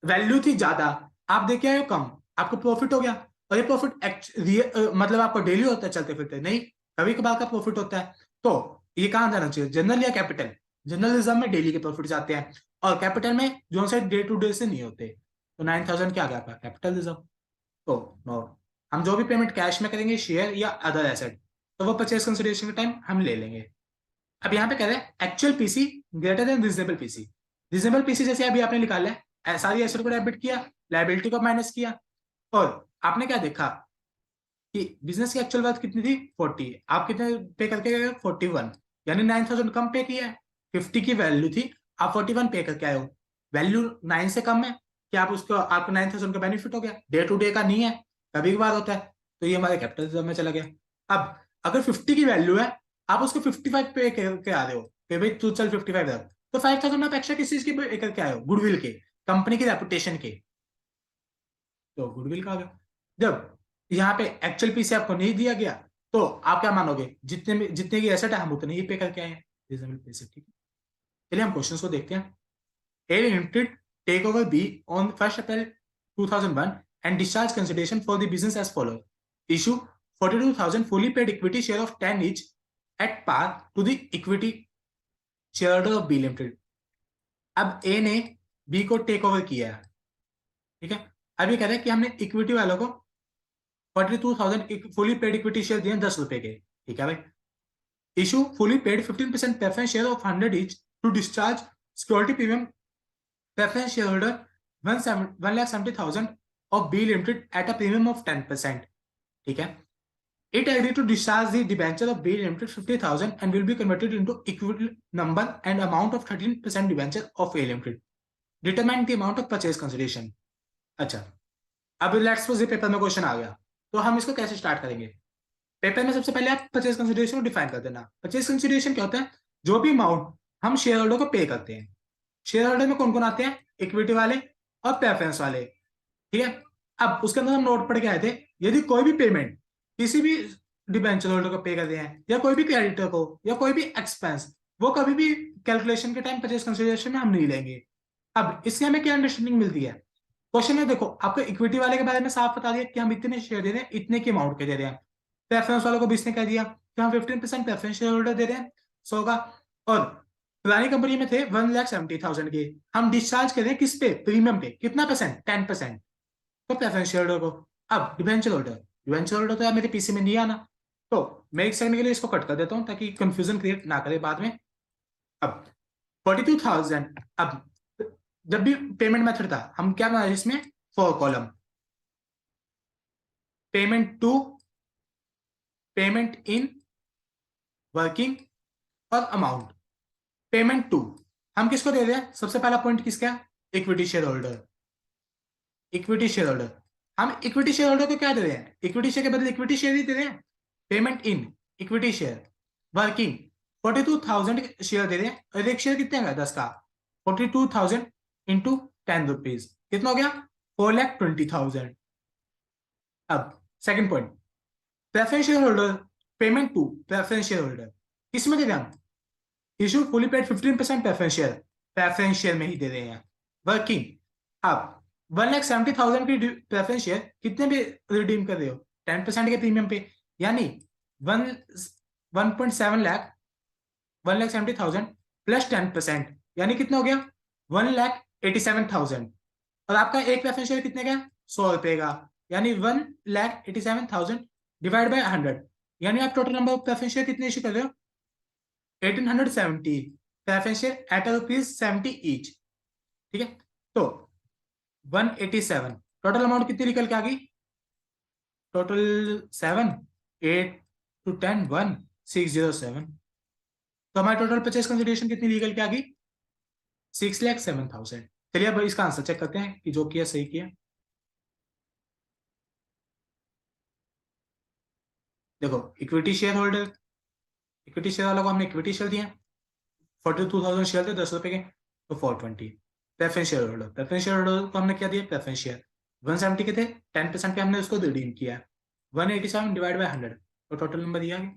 वैल्यू थी ज्यादा, आप देखे आए हो कम, आपको प्रॉफिट हो गया। और ये प्रॉफिट मतलब आपको डेली होता है चलते फिरते नहीं, कभी कभार का प्रॉफिट होता है। तो ये कहाँ जाना चाहिए? जनरल या कैपिटल? जनरल रिजर्व में डेली के प्रॉफिट जाते हैं, और कैपिटल में जो से डे टू डे से नहीं होते। तो 9,000 क्या आ गया आपका? Capital reserve. तो नो, हम जो भी पेमेंट कैश में करेंगे, शेयर या अदर एसेट, तो वो परचेज कंसिडरेशन के टाइम हम ले लेंगे। अब यहाँ पे कह रहे हैं actual PC greater than reasonable PC. Reasonable PC जैसे अभी आपने निकाला है, सारी एसेट को डेबिट किया, लाइबिलिटी को माइनस किया, और आपने क्या देखा कि बिजनेस की एक्चुअल वर्थ कितनी थी? 40। आप कितने पे करके गए? 41। यानी 9,000 कम पे किया है। 50 की वैल्यू थी, आप 41 पे करके आए हो। वैल्यू 9 से कम है, कि आप उसको, आपको 9,000 का बेनिफिट हो गया, डे टू डे का नहीं है, कभी कभार होता है। तो ये हमारे कैपिटल रिजर्व में चला गया। अब अगर 50 की वैल्यू है, आप उसको 55 पे करके आ रहे हो कि भाई तू चल 55 रख, तो 5,000 आप एक्स्ट्रा किस चीज की पे करके आए हो? गुडविल के, कंपनी की रेपुटेशन के। तो गुडविल का आ गया। जब यहाँ पे एक्चुअल पीसी आपको नहीं दिया गया, तो आप क्या मानोगे? जितने की एसेट है हम उतने ही पे करके आए हैं, रीजनेबल पैसे। ठीक है, चलिए हम क्वेश्चन को देखते हैं। A Limited take over B on 1st April 2001 and discharge consideration for the business as follows. Issue 42,000 fully paid equity share of 10 each at par to the equity shareholder of B Limited. अब A ने B को take over किया है, ठीक है। अब ये कह रहे हैं कि हमने इक्विटी वालों को 42,000 फुली पेड इक्विटी शेयर दिए 10 रुपए के, ठीक है भाई। Issue fully paid 15% preference share of 100 each to discharge security premium preference shareholder 1,70,000 of B Limited at a premium of 10%. ठीक है। It agreed to discharge the debenture of B Limited 50,000 and will be converted into equity number and amount of 13% debenture of A Limited. Determine the amount of purchase consideration. अच्छा, अब let's suppose ये paper में question आ गया, तो हम इसको कैसे start करेंगे? पेपर में सबसे पहले आप परचेज कंसिडरेशन को डिफाइन कर देना। परचेज कंसिडरेशन क्या होता है? जो भी अमाउंट हम शेयर होल्डर को पे करते हैं। शेयर होल्डर में कौन कौन आते हैं? इक्विटी वाले और प्रेफरेंस वाले, ठीक है। अब उसके अंदर हम नोट पढ़ के आए थे, यदि कोई भी पेमेंट किसी भी डिबेंचर होल्डर को पे कर दिए हैं, या कोई भी क्रेडिटर को, या कोई भी एक्सपेंस, वो कभी भी कैलकुलेशन के टाइम परचेज कंसिडरेशन में हम नहीं लेंगे। अब इससे हमें क्या अंडरस्टैंडिंग मिलती है? क्वेश्चन में देखो आपको इक्विटी वाले के बारे में साफ बता दिया कि हम इतने शेयर दे रहे हैं, इतने की अमाउंट के दे रहे हैं। प्रेफरेंस वालों को भी इसने कह दिया कि हम 15% प्रेफरेंस शेयर होल्डर दे रहे हैं 100 का, और पुरानी कंपनी में थे 1,70,000 के, हम डिस्चार्ज करें किस पे? प्रीमियम पे। कितना परसेंट? 10%। तो प्रेफरेंस शेयर होल्डर को। अब डिवेंचर होल्डर, डिवेंचर होल्डर तो यार मेरे पीसी में नहीं आना, तो मैं एक सेकंड के लिए इसको कट कर देता हूं ताकि कंफ्यूजन क्रिएट ना करे बाद में। अब 42,000, अब जब भी पेमेंट मेथड था हम क्या बनाए इसमें? 4 column, payment to, payment in, working और अमाउंट। पेमेंट टू हम किसको दे रहे हैं? सबसे पहला पॉइंट किसका? Equity share holder. Equity share holder, हम इक्विटी शेयर होल्डर को क्या दे रहे हैं? इक्विटी शेयर के बदले इक्विटी शेयर ही दे रहे हैं। Payment in, equity share. Working, 42,000 share दे रहे हैं और एक शेयर कितने का 10 का 42,000 इंटू 10 रुपीज कितना हो गया 4,20,000। अब second point preference share holder payment to preference share holder किसमें दे रहे हैं हम issue fully paid 15% preference share में ही दे रहे हैं वर्किंग। अब 1,70,000 की प्रेफरेंस शेयर कितने भी रिडीम कर रहे हो 10% के प्रीमियम पे यानी 1.7 लाख 1,70,000 प्लस 10% यानी कितना हो गया 1,87,000 और आपका एक प्रेफरेंस शेयर कितने का 100 रुपए का यानी 1,87,000 डिवाइड बाय 100 यानी आप total number of preference share कितने इशू कर रहे हो 1,870 प्रेफरेंस शेयर एट ₹70 ईच। ठीक है तो 187 टोटल अमाउंट कितनी निकल के आ गई टोटल 7 8 to 10 1,607 तो हमारी टोटल परचेज कंसिडरेशन कितनी निकल के आ गई 6,07,000। चलिए अब इसका आंसर चेक करते हैं कि जो किया सही किया। देखो equity share holder equity share वालों को हमने इक्विटी शेयर दिया 42,000 शेयर थे 10 रुपए के तो 420। प्रेफरेंस शेयर होल्डर को हमने क्या दिया प्रेफरेंस शेयर 170 के थे 10% पे हमने उसको रिडीम किया 187 डिवाइड बाय 100 तो टोटल नंबर दिया गया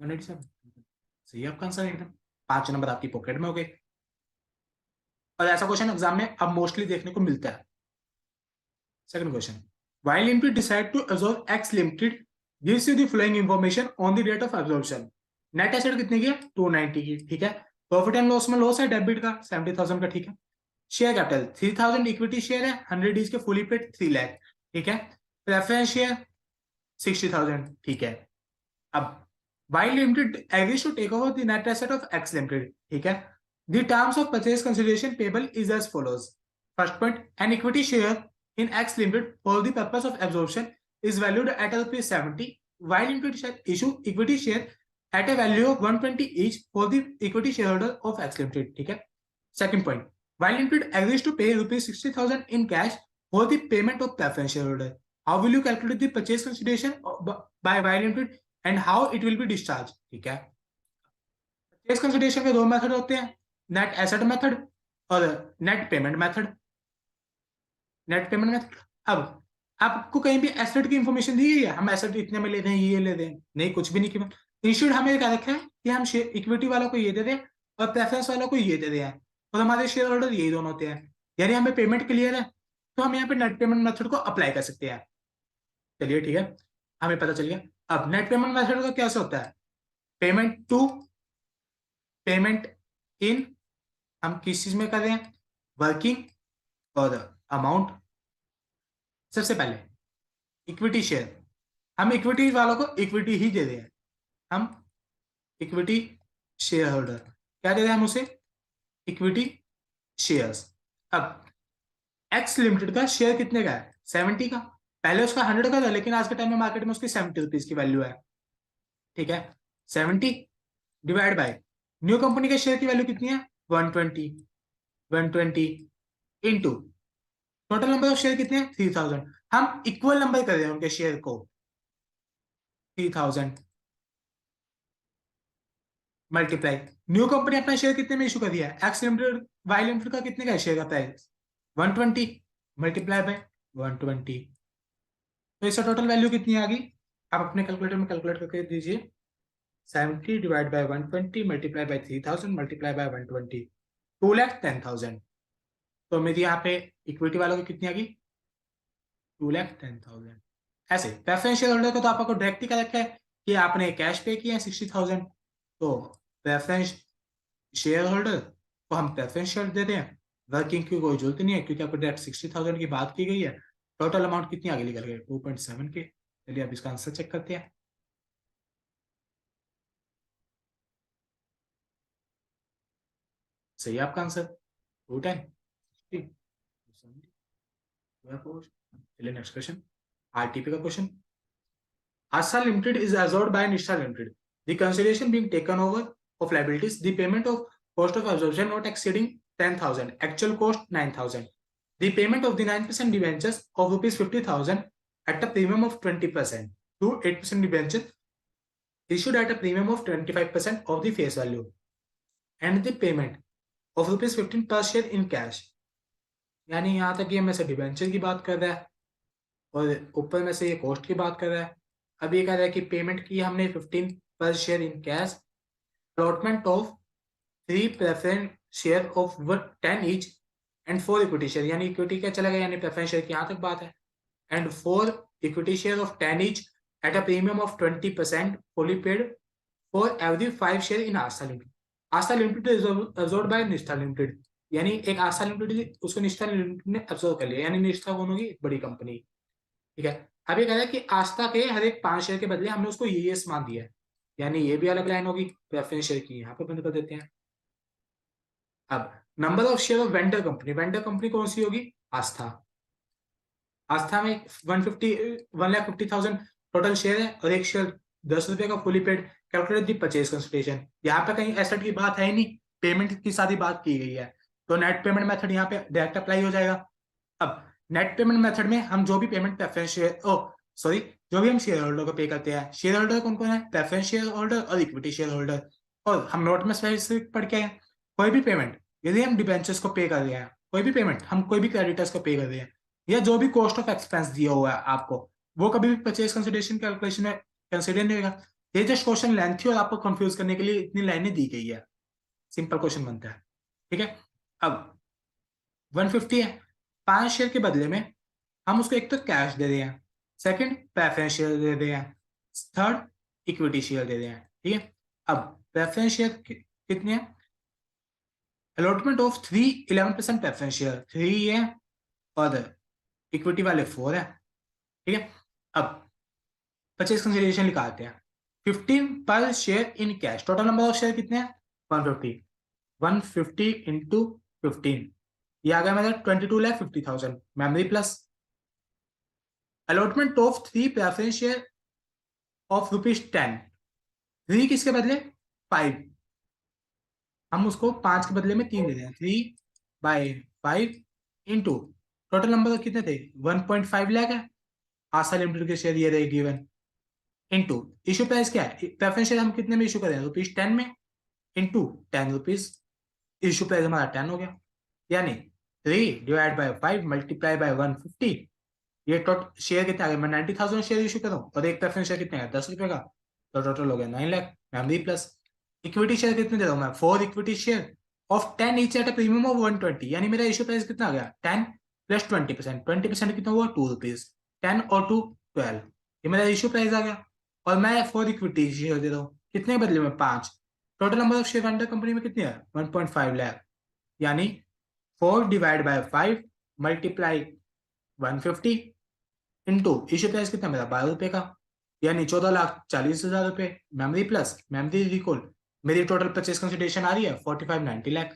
187। सही है आपका आंसर एकदम 5 नंबर आपकी पॉकेट में हो गए और ऐसा क्वेश्चन एग्जाम में अब मोस्टली देखने को मिलता है। Second question Y limited decide to absorb X Limited gives you the following information on the date of absorption। Net asset कितने की है 290 की ठीक है प्रॉफिट एंड लॉस में लॉस है डेबिट का 70,000 का ठीक है शेयर कैपिटल 3,000 इक्विटी शेयर है 100 डीज के फुली पेड 3 लाख ठीक है प्रेफरेंस शेयर 60,000 ठीक है। अब Y limited agrees to take over the net asset of X Limited ठीक है the terms of purchase consideration payable is as follows। first point an equity share in X Limited for the purpose of absorption is valued at ₹70 while Limited shall issue equity share at a value of 120 each for the equity shareholder of X Limited ठीक है। second point while Limited agrees to pay ₹60,000 in cash for the payment of preference shareholder how will you calculate the purchase consideration by Y Limited and how it will be discharged ठीक है। purchase consideration के दो method होते हैं net asset method और net payment method. अब आपको कहीं भी एसेट की इंफॉर्मेशन दी गई है हम एसेट इतने में ले दें ये ले दें नहीं कुछ भी नहीं किया इंस्टीट्यूट हमें क्या रखा है कि हम इक्विटी वालों को ये दे दें और प्रेफरेंस वालों को ये दे दें और हमारे शेयर होल्डर यही दोनों होते हैं यानी हमें पेमेंट क्लियर है तो हम यहाँ पे नेट पेमेंट मेथड को अप्लाई कर सकते हैं। चलिए ठीक है हमें पता चल गया। अब नेट पेमेंट मेथड का कैसे होता है पेमेंट टू पेमेंट इन हम किस चीज में कर रहे हैं वर्किंग और अमाउंट। सबसे पहले इक्विटी शेयर हम इक्विटी वालों को इक्विटी ही दे रहे हैं हम इक्विटी शेयर होल्डर क्या दे रहे हैं हम उसे इक्विटी शेयर्स। अब X लिमिटेड का शेयर कितने का है 70 का पहले उसका 100 का था लेकिन आज के टाइम में मार्केट में उसकी 70 रुपीज की वैल्यू है ठीक है 70 डिवाइड बाय न्यू कंपनी के शेयर की वैल्यू कितनी है 120 into total number of share कितने हैं 3,000 हम इक्वल नंबर कर रहे हैं उनके शेयर को 3,000 मल्टीप्लाई न्यू कंपनी अपना शेयर कितने में इशू कर दिया है X लिमिटेड वाई लिमिटेड का कितने का शेयर का प्राइस 120 मल्टीप्लाई बाय 120 तो इसका टोटल वैल्यू कितनी आ गई आप अपने कैलकुलेटर में कैलकुलेट करके दीजिए 70 divide by 120 multiply by 3,000 multiply by 120 2,10,000 तो मेरी यहाँ पे इक्विटी वालों की कितनी आ गई 2,10,000। ऐसे प्रेफरेंस शेयर होल्डर को तो आपको डायरेक्ट ही क्या रखा है कि आपने कैश पे किया है 60,000 तो प्रेफरेंस शेयर होल्डर को हम प्रेफरेंस शेयर दे दें वर्किंग की कोई जरूरत नहीं है क्योंकि आपको डायरेक्ट 60,000 की बात की गई है। टोटल अमाउंट कितनी आगे निकल गई 2.7 के। चलिए अब इसका आंसर चेक करते हैं। सही है आपका आंसर 210। चलिए नेक्स्ट क्वेश्चन आरटीपी का question Asa Limited is absorbed by Nisha Limited. The consideration being taken over of liabilities, the payment of cost of absorption not exceeding 10,000, actual cost 9,000. The payment of the 9% debentures of rupees 50,000 at a premium of 20% to 8% debentures issued at a premium of 25% of the face value and the payment of ₹15 per share in cash। यानी यहाँ तक ये में से debenture की बात कर रहा है और ऊपर में से ये कॉस्ट की बात कर रहा है। अब ये कह रहा है कि पेमेंट की हमने 15 पर share in cash, allotment of 3 preference share of 10 each and 4 equity share, यानी इक्विटी क्या चला गया, यानी प्रेफरेंस शेयर की यहाँ तक बात है, and 4 equity share of 10 each at a premium of 20% fully paid for every 5 share in Asta Limited। Asta Limited is absorbed by Nishtha Limited, यानी एक आस्था लिमिटेड उसको निष्ठा लिमिटेड ने अब्सॉर्ब कर लिया, यानी निष्ठा कौन होगी, एक बड़ी कंपनी। ठीक है, अब ये कह रहा है कि आस्था के हर एक 5 शेयर के बदले हमने उसको ये मान दिया है, यानी ये भी अलग लाइन होगी प्रेफरेंस शेयर की, यहाँ पे बंद कर देते हैं। अब number of share of vendor company, vendor company कौन सी होगी, आस्था। आस्था में 1,50,000 टोटल शेयर है और एक शेयर ₹10 का fully paid, calculate the purchase consideration. यहाँ पे कहीं एसेट की बात है नहीं, पेमेंट की सारी बात की गई है, तो नेट पेमेंट मेथड यहाँ पे डायरेक्ट अप्लाई हो जाएगा। अब नेट पेमेंट मेथड में हम जो भी पेमेंट प्रेफरेंस शेयर जो भी हम शेयर होल्डर को पे करते हैं, शेयर होल्डर कौन कौन है, प्रेफरेंस शेयर होल्डर और इक्विटी शेयर होल्डर। और हम नोट में स्पेसिफिक पढ़ के आए, कोई भी पेमेंट यदि हम डिबेंचर्स को पे कर रहे हैं, कोई भी पेमेंट हम कोई भी क्रेडिटर्स को पे कर रहे हैं, या जो भी कॉस्ट ऑफ एक्सपेंस दिया हुआ है आपको, वो कभी भी परचेज कंसिडरेशन कैलकुलेशन में कंसिडर नहीं होगा। ये जस्ट क्वेश्चन लेंथी और आपको कंफ्यूज करने के लिए इतनी लाइनें दी गई है, सिंपल क्वेश्चन बनता है। ठीक है, अब 150 है, 5 शेयर के बदले में हम उसको एक तो कैश दे रहे हैं, सेकंड प्रेफरेंस शेयर दे रहे हैं, थर्ड इक्विटी शेयर दे रहे हैं। ठीक है, अब प्रेफरेंस शेयर कितने हैं, अलॉटमेंट ऑफ 11% प्रेफरेंस शेयर 3 है और इक्विटी वाले 4 है। ठीक है, अब परचेज कंसिडरेशन निकालते हैं, 15 पर share in cash, total number of share कितने हैं 150, 150 इंटू 15, ये आ गया मेरा 22,50,000 memory plus, allotment of 3 preference share of ₹10, 3 किसके बदले 5, हम उसको 5 के बदले में 3 दे दें, 3/5 इंटू टोटल नंबर कितने थे 1.5 लाख है, आशा लिमिटेड के शेयर ये रहे गिवन, इंटू इशू प्राइस क्या है, प्रेफरेंस शेयर हम कितने में इशू करें ₹10 में, इंटू ₹10, इशू प्राइस हमारा 10 हो गया, यानी 3 डिवाइड बाय 5 मल्टीप्लाई बाय 150, ये टोटल शेयर कितने आ गए, मैं 90,000 शेयर इशू करूं और एक प्रेफरेंस शेयर कितने है ₹10 का, तो टोटल हो गया 9 lakh memory plus. Equity share कितने दे रहा हूं मैं 4 equity share of 10 each eight a premium of 120, यानी मेरा इशू प्राइस कितना आ गया 10 प्लस 20%, 20% कितना हुआ ₹2, 10 और 2 12, ये मेरा इशू प्राइस आ गया। और मैं 4 इक्विटी शेयर दे रहा हूँ कितने के बदले में 5, total number of share under company में कितने है 1.5 लाख, यानी 4 divide by 5 multiply 150 into issue price कितना मेरा ₹12 का, यानी 14,40,000 रुपए मेमोरी प्लस मेमोरी रिकॉल, मेरी टोटल परचेज कंसिडरेशन आ रही है 45-90 लाख।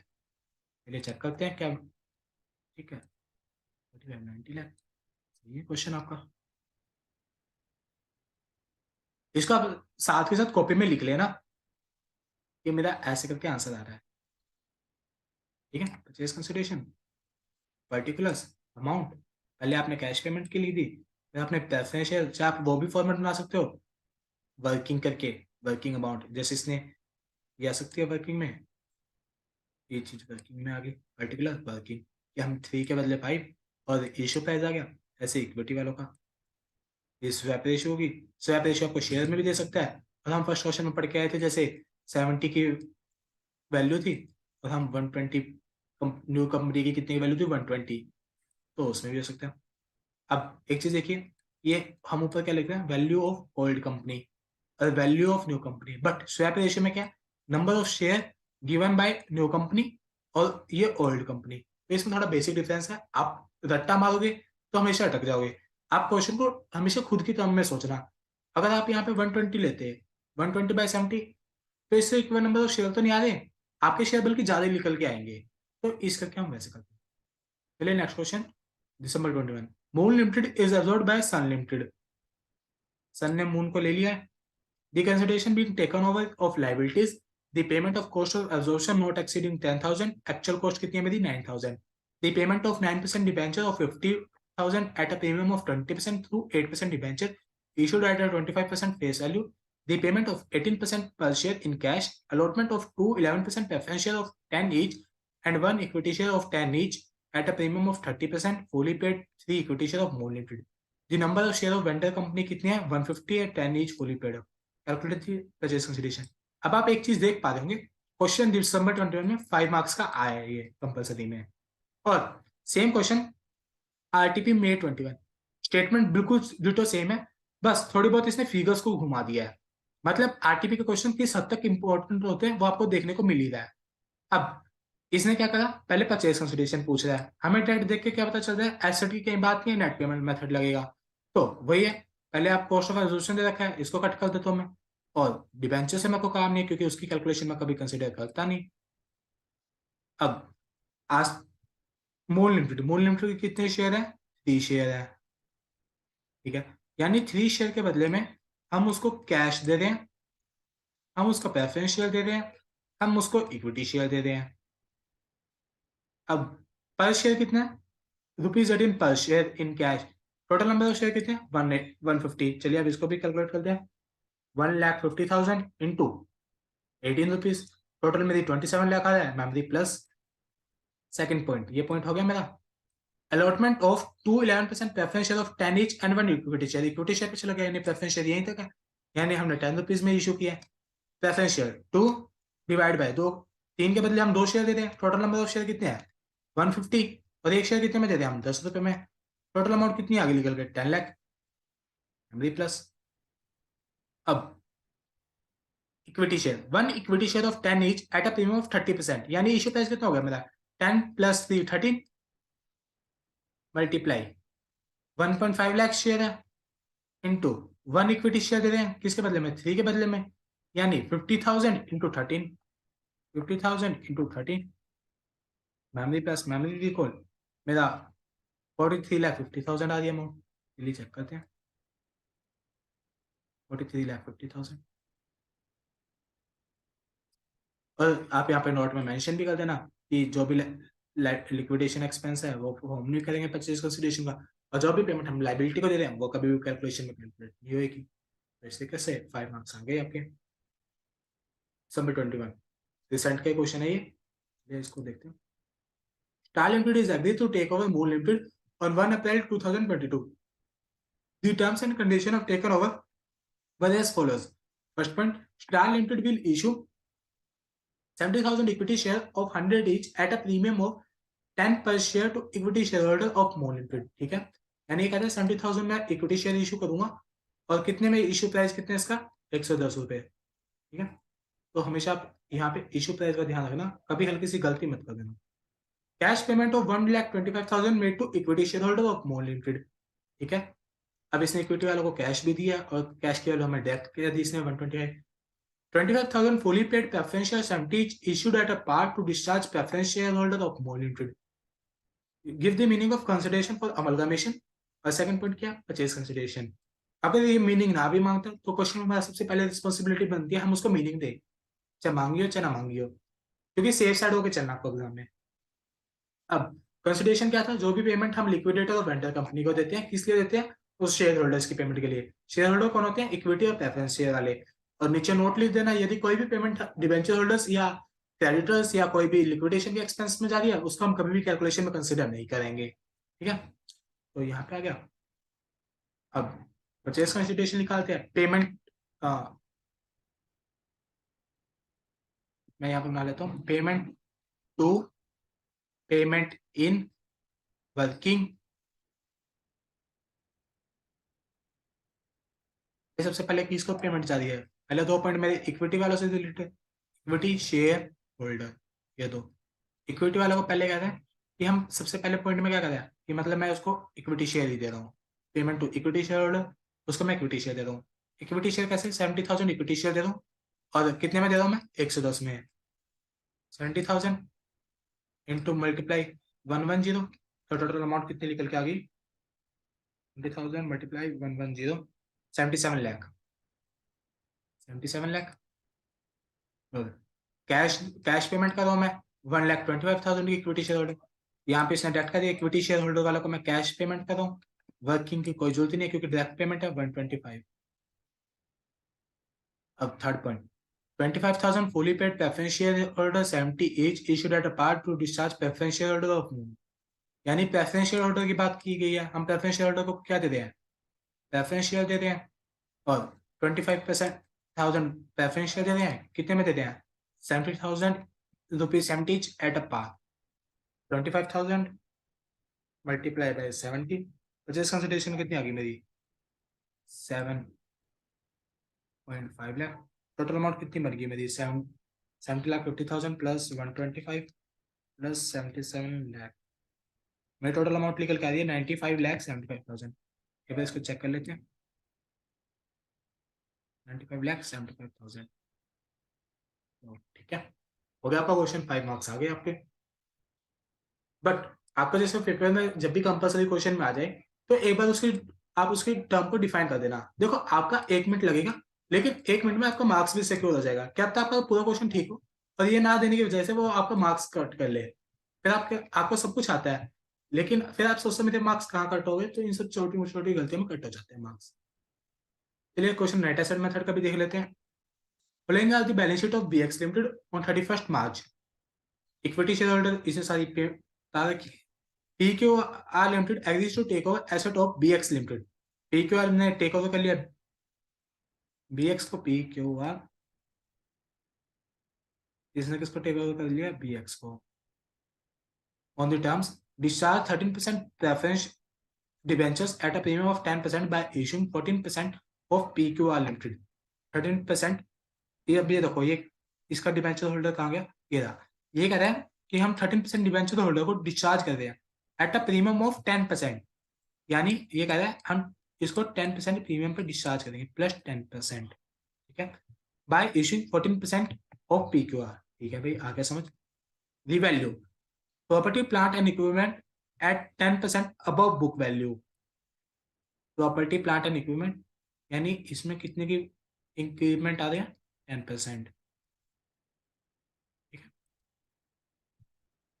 चलिए चेक करते हैं क्या, ठीक है 45-90 लाख, ये क्वेश्चन आपका, इसको आप साथ के साथ कॉपी में लिख लेना कि मेरा ऐसे करके आंसर आ रहा है। ठीक है, परचेज कंसिडरेशन पर्टिकुलर्स अमाउंट, पहले आपने कैश पेमेंट के लिए दी, फिर आपने प्रेफरेंस शेयर, चाहे आप वो भी फॉर्मेट बना सकते हो वर्किंग करके, वर्किंग अमाउंट जैसे इसने ये आ सकती है वर्किंग में, ये चीज वर्किंग में आ गई पर्टिकुलर वर्किंग, कि हम 3 के बदले 5 और इशू प्राइस आ गया, ऐसे इक्विटी वालों का ये स्वैप रेशियो होगी, स्वैप रेशियो आपको शेयर में भी दे सकता है, और हम फर्स्ट क्वेश्चन में पढ़ के आए थे जैसे 70 की वैल्यू थी और हम 120 न्यू कंपनी की कितनी वैल्यू थी 120, तो उसमें भी हो सकता है। अब एक चीज देखिए, ये हम ऊपर क्या लिख रहे हैं वैल्यू ऑफ ओल्ड कंपनी और value of new company, but swap ratio में क्या number of share given by new company और ये ओल्ड कंपनी, तो इसमें थोड़ा बेसिक डिफरेंस है, आप रट्टा मारोगे तो हमेशा अटक जाओगे, आप क्वेश्चन को हमेशा खुद की टर्म में सोचना, अगर आप यहाँ पे 120 लेते हैं 120/70, तो इससे इक्वल नंबर ऑफ शेयर तो नहीं आ रहे, आपके शेयर बल्कि ज्यादा निकल के आएंगे, तो इस करके हम वैसे करते हैं। चलिए next question, December 21, Moon Limited is absorbed by Sun Limited, Sun ने मून को ले लिया है, the consideration being taken over of liabilities, the payment of cost of absorption not exceeding 10,000, actual cost कितनी है मेरी 9,000, the payment of 9% debenture of 50,000 at a premium of 20% through 8% debenture issued at a 25% face value the payment of 18% per share in cash, allotment of 11% preference share of 10 each, and 1 equity share of 10 each at a premium of 30%, fully paid 3 equity share of Mole Limited. The number of share of vendor company कितने हैं? 150 है, 10 each fully paid. Calculate the purchase consideration. अब आप एक चीज देख पा रहे होंगे, क्वेश्चन दिसंबर 21 में 5 मार्क्स का आया है ये कंपलसरी में, और सेम क्वेश्चन आरटीपी मे 21, स्टेटमेंट बिल्कुल डिटो सेम है, बस थोड़ी बहुत इसने फिगर्स को घुमा दिया है। मतलब आरटीपी के क्वेश्चन किस हद तक इंपॉर्टेंट होते हैं वो आपको देखने को मिल ही रहा है। अब इसने क्या करा, पहले परचेज कंसिडरेशन पूछ रहा है, हमें डेट देख के क्या पता चल रहा है, एसेट की कहीं बात नहीं है, नेट पेमेंट मेथड लगेगा, तो वही है, पहले आप कॉस्ट ऑफ एक्विजिशन दे रखा है, इसको कट कर देता हूं मैं, और डिबेंचर से मेरे को काम नहीं है क्योंकि उसकी कैलकुलेशन में कभी कंसिडर करता नहीं। अब आज मोल लिमिटेड के कितने शेयर है? 3 शेयर है, ठीक है, यानी 3 शेयर के बदले में हम उसको कैश दे रहे हैं, हम उसका प्रेफरेंस शेयर दे रहे हैं, हम उसको इक्विटी शेयर दे रहे हैं। अब पर शेयर कितना है? ₹18 पर share in cash. Total number of share कितने हैं? 150। चलिए अब इसको भी कैलकुलेट करते हैं। 1,50,000 इंटू 18 रुपीज, टोटल मेरी 27 लाख आ रहा है, मेमोरी प्लस सेकंड पॉइंट, ये पॉइंट हो गया मेरा। Allotment of 11% preference share of 10 each and 1 equity share. Equity share पे चला गया, यानी प्रेफरेंस शेयर यहीं तक है, यानी हमने 10 रुपीज में इशू किया है। प्रेफरेंस शेयर 2 डिवाइड बाय 2, 3 के बदले हम 2 शेयर दे दें। टोटल नंबर ऑफ शेयर कितने हैं? 150, और एक शेयर कितने में दे दें हम? 10 रुपए में। टोटल अमाउंट कितनी आगे निकल गई? 10 लाख, मेमोरी प्लस। अब equity share, 1 equity share of 10 each eight a premium of 30%, यानी इशू प्राइस कितना हो गया मेरा? 10 प्लस 3 13 मल्टीप्लाई 1.5 लाख शेयर है, इंटू 1 इक्विटी शेयर दे रहे हैं, किसके बदले में? 3 के बदले में, यानी 50,000 into 13, 50,000 into 13, memory plus memory equal मेरा 43,50,000 आ रही है अमाउंट। चलिए चेक करते हैं, 43,50,000। और आप यहाँ पे नोट में मेंशन भी कर देना कि जो भी लिक्विडेशन एक्सपेंस है वो हम नहीं करेंगे परचेज कंसिडरेशन का, और जो भी पेमेंट हम लाइबिलिटी को दे रहे हैं वो कभी भी कैलकुलेशन में कैलकुलेट नहीं होगी। तो इस तरीके से 5 मार्क्स आ गए आपके। December 21 रिसेंट का क्वेश्चन है ये इसको देखते हैं। Star Limited is agreed to take over Moon Limited on 1 April 2022. The terms and conditions of taken over were as follows. First point, Star Limited will issue 70,000 equity share of 100 each at a premium of 10 per share to equity shareholder of Moon Limited। ठीक है, यानी ये कहते हैं 70,000 में equity share issue करूंगा, और कितने में इशू प्राइस कितने है इसका? 110 रुपए। ठीक है, तो हमेशा आप यहाँ पे इशू प्राइस का ध्यान रखना, कभी हल्की सी गलती मत कर देना। Cash payment of 1,25,000 made to equity share holder of mole limited. ठीक है, अब इसने इक्विटी वालों को कैश भी दिया, और कैश के वालों हमें डेप्थ किया दी इसने 125,000 fully paid preference shares 70 issued at a par to discharge preference shareholder of Mole Limited. Give the meaning of consideration for amalgamation। और सेकंड पॉइंट क्या? Purchase consideration. अगर ये मीनिंग ना भी मांगता तो क्वेश्चन में हमारा सबसे पहले रिस्पॉन्सिबिलिटी बनती है हम उसको मीनिंग दे, चाहे मांगी हो चाहे ना मांगी हो, क्योंकि सेफ साइड होकर चलना आपको एग्जाम में। अब कंसिडरेशन क्या था? जो भी पेमेंट हम लिक्विडेटर और वेंडर कंपनी को देते हैं, किस लिए देते हैं? उस शेयर होल्डर्स की पेमेंट के लिए। शेयर होल्डर कौन होते हैं? इक्विटी और प्रेफरेंस शेयर वाले। और नीचे नोट लिख देना, यदि कोई भी पेमेंट डिबेंचर होल्डर्स या क्रेडिटर्स या कोई भी लिक्विडेशन के एक्सपेंस में जा रही है, उसको हम कभी भी कैलकुलेशन में कंसिडर नहीं करेंगे। ठीक है, तो यहाँ पे आ गया। अब परचेज कंसिडरेशन निकालते हैं। पेमेंट मैं यहाँ पे बना लेता हूँ, payment to, payment in, working. सबसे पहले किसको पेमेंट जा रही है? पहले 2 पॉइंट मेरे इक्विटी वालों से रिलेटेड, इक्विटी शेयर होल्डर, ये दो। इक्विटी वालों को पहले कहते हैं कि हम सबसे पहले पॉइंट में क्या कहते हैं कि मतलब मैं उसको इक्विटी शेयर ही दे रहा हूँ। Payment to equity share holder, उसको मैं इक्विटी शेयर दे रहा हूँ। इक्विटी शेयर कैसे? 70,000 इक्विटी शेयर दे रहा हूँ, और कितने में दे रहा हूँ मैं? 110 में। 70,000 इंटू मल्टीप्लाई 110, तो टोटल अमाउंट कितनी निकल के आ गई? 20,000 multiply 110, 77 lakh. 77 lakh. Cash cash payment कर रहा हूँ मैं 1,25,000 की इक्विटी शेयर होल्डर। यहाँ पे इसने डायरेक्ट कर दिया, इक्विटी शेयर होल्डर वालों को मैं कैश पेमेंट कर रहा हूँ, वर्किंग की कोई जरूरत नहीं है क्योंकि डायरेक्ट पेमेंट है 125। अब third point, 25,000 fully paid preference shareholder 70 each issued at a part to discharge preference shareholder of moon। यानी प्रेफरेंस शेयर होल्डर की बात की गई है, हम प्रेफरेंस शेयर होल्डर को क्या दे रहे हैं, प्रेफरेंस शेयर दे रहे हैं, और 25,000 प्रेफरेंस शेयर दे रहे हैं, कितने में दे रहे हैं, 70,000 rupees 70 at a par, 25,000 multiply by 70, purchase consideration कितनी आ गई मेरी, 7.5 लाख, टोटल अमाउंट कितनी बन गई मेरी, 70,50,000 प्लस 125 प्लस 77 लाख, मेरे टोटल अमाउंट निकल के आ रही है 95,75,000। एक बार इसको चेक कर लेते हैं, 95,75,000, ठीक है, हो गया आपका क्वेश्चन, 5 मार्क्स आ गए आपके। बट आपका जैसे पेपर में जब भी कंपलसरी क्वेश्चन में आ जाए तो एक बार आप उसकी टर्म को डिफाइन कर देना। देखो आपका 1 मिनट लगेगा, लेकिन 1 मिनट में आपका मार्क्स भी सिक्योर हो जाएगा। क्या पता आपका पूरा क्वेश्चन ठीक हो और ये ना देने की वजह से वो आपका मार्क्स कट कर ले, फिर आपको सब कुछ आता है, लेकिन फिर आप सोचते मेरे मार्क्स कहाँ कट हो गए, तो इन सब छोटी छोटी गलतियों में कट हो जाते हैं मार्क्स। चलिए क्वेश्चन नेट एसेट मेथड का भी देख लेते हैं। Following are the balance sheet of BX Limited on 31st March. Equity shareholder इसे सारी बता रखी है। PQR Limited agrees to take over asset of BX Limited. PQR ने टेक ओवर कर लिया BX को, PQR इसने किसको टेक ओवर कर लिया, BX को। On the terms, discharge 13% preference debentures at a premium of 10% by issuing 14% of PQR Limited. 13%, ये अब ये देखो, ये इसका डिबेंचर होल्डर कहाँ गया, ये रहा। ये कह रहा है कि हम 13% डिबेंचर होल्डर को डिस्चार्ज कर रहे हैं एट अ प्रीमियम ऑफ 10%, यानी ये कह रहा है हम इसको 10% प्रीमियम पे डिस्चार्ज करेंगे प्लस 10%, ठीक है, बाय इशूइंग 14% ऑफ PQR। ठीक है भाई, आगे समझ। Revalue property plant and equipment at 10% above book value. Property plant and equipment यानी इसमें कितने की इंक्रीमेंट आ रहे हैं, 10%।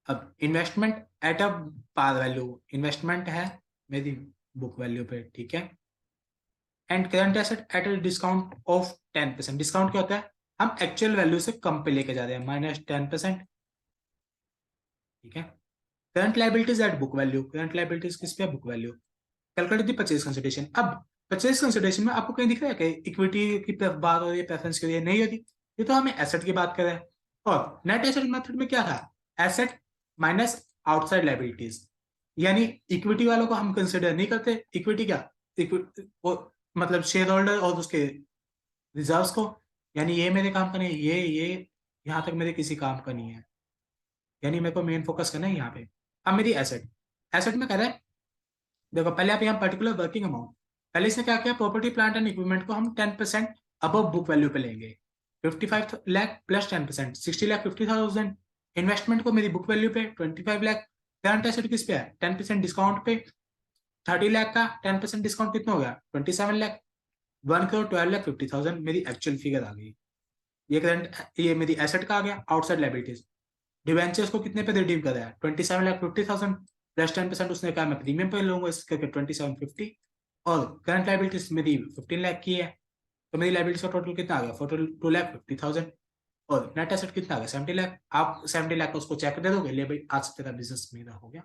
अब investment at a par value, investment है मेरी बुक वैल्यू पे, ठीक है। And current asset at a discount of 10%। Discount क्या होता है, हम एक्चुअल वैल्यू से कम पे लेके जा रहे हैं, -10%, ठीक है। Current liabilities at book value, current liabilities किस पे, book value. Calculate the purchase consideration. अब परचेज कंसिडरेशन में आपको कहीं दिख रहा है कि इक्विटी की बात हो रही है, प्रेफरेंस के लिए नहीं होती, ये तो हमें एसेट की बात कर रहे हैं। और नेट एसेट मेथड में क्या था, एसेट माइनस आउटसाइड लायबिलिटीज, यानी इक्विटी वालों को हम कंसिडर नहीं करते। इक्विटी क्या, मतलब शेयर होल्डर और उसके रिजर्व्स को, यानी ये मेरे काम का नहीं, ये यहाँ तक मेरे किसी काम का नहीं है, यानी मेरे को मेन फोकस करना है यहाँ पे। अब मेरी एसेट, एसेट में कह रहा है, देखो पहले आप यहाँ पर्टिकुलर वर्किंग अमाउंट, पहले इसने क्या किया, प्रॉपर्टी प्लांट एंड इक्विपमेंट को हम 10% अबव बुक वैल्यू पे लेंगे, 55 लाख प्लस 10%, 60 लाख 50,000। इन्वेस्टमेंट को मेरी बुक वैल्यू पे 25 लाख। करंट एसेट किस पे है, 10% डिस्काउंट पे, 30 लाख का 10% डिस्काउंट कितना हो गया, 27 लाख। 1,12,50,000 मेरी एक्चुअल फिगर आ गई। ये करंट, ये मेरी एसेट का आ गया। आउटसाइड लायबिलिटीज, डिवेंचर्स को कितने पे रिडीम कर रहा है, 27,50,000 प्लस 10% उसने कहा मैं प्रीमियम पे लूंगा, इस करके 2750। और करंट लायबिलिटीज मेरी 15 लाख की है, तो मेरी लायबिलिटीज का टोटल कितना आ गया, टोटल 2,50,000। और नेट एसेट कितना आ गया, 70 लाख। आप 70 लाख का उसको चेक दे दोगे, ले भाई आज से तेरा बिजनेस मेरा हो गया।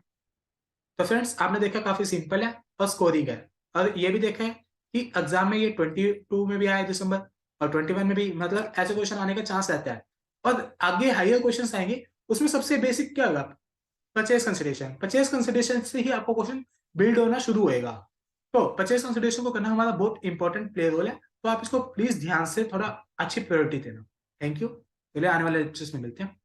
तो फ्रेंड्स आपने देखा काफी सिंपल है और स्कोरिंग है, और ये भी देखा है कि एग्जाम में ये 22 में भी आया दिसंबर, और 21 में भी, मतलब ऐसे क्वेश्चन आने का चांस रहता है। और आगे हायर क्वेश्चन आएंगे, उसमें सबसे बेसिक क्या होगा, परचेज कंसिडरेशन। परचेज कंसिडरेशन से ही आपको क्वेश्चन बिल्ड होना शुरू होएगा। तो परचेज कंसिडरेशन को करना हमारा बहुत इंपॉर्टेंट प्ले रोल है, तो आप इसको प्लीज ध्यान से थोड़ा अच्छी प्रायोरिटी देना। थैंक यू, चलिए आने वाले लेक्चर्स में मिलते हैं।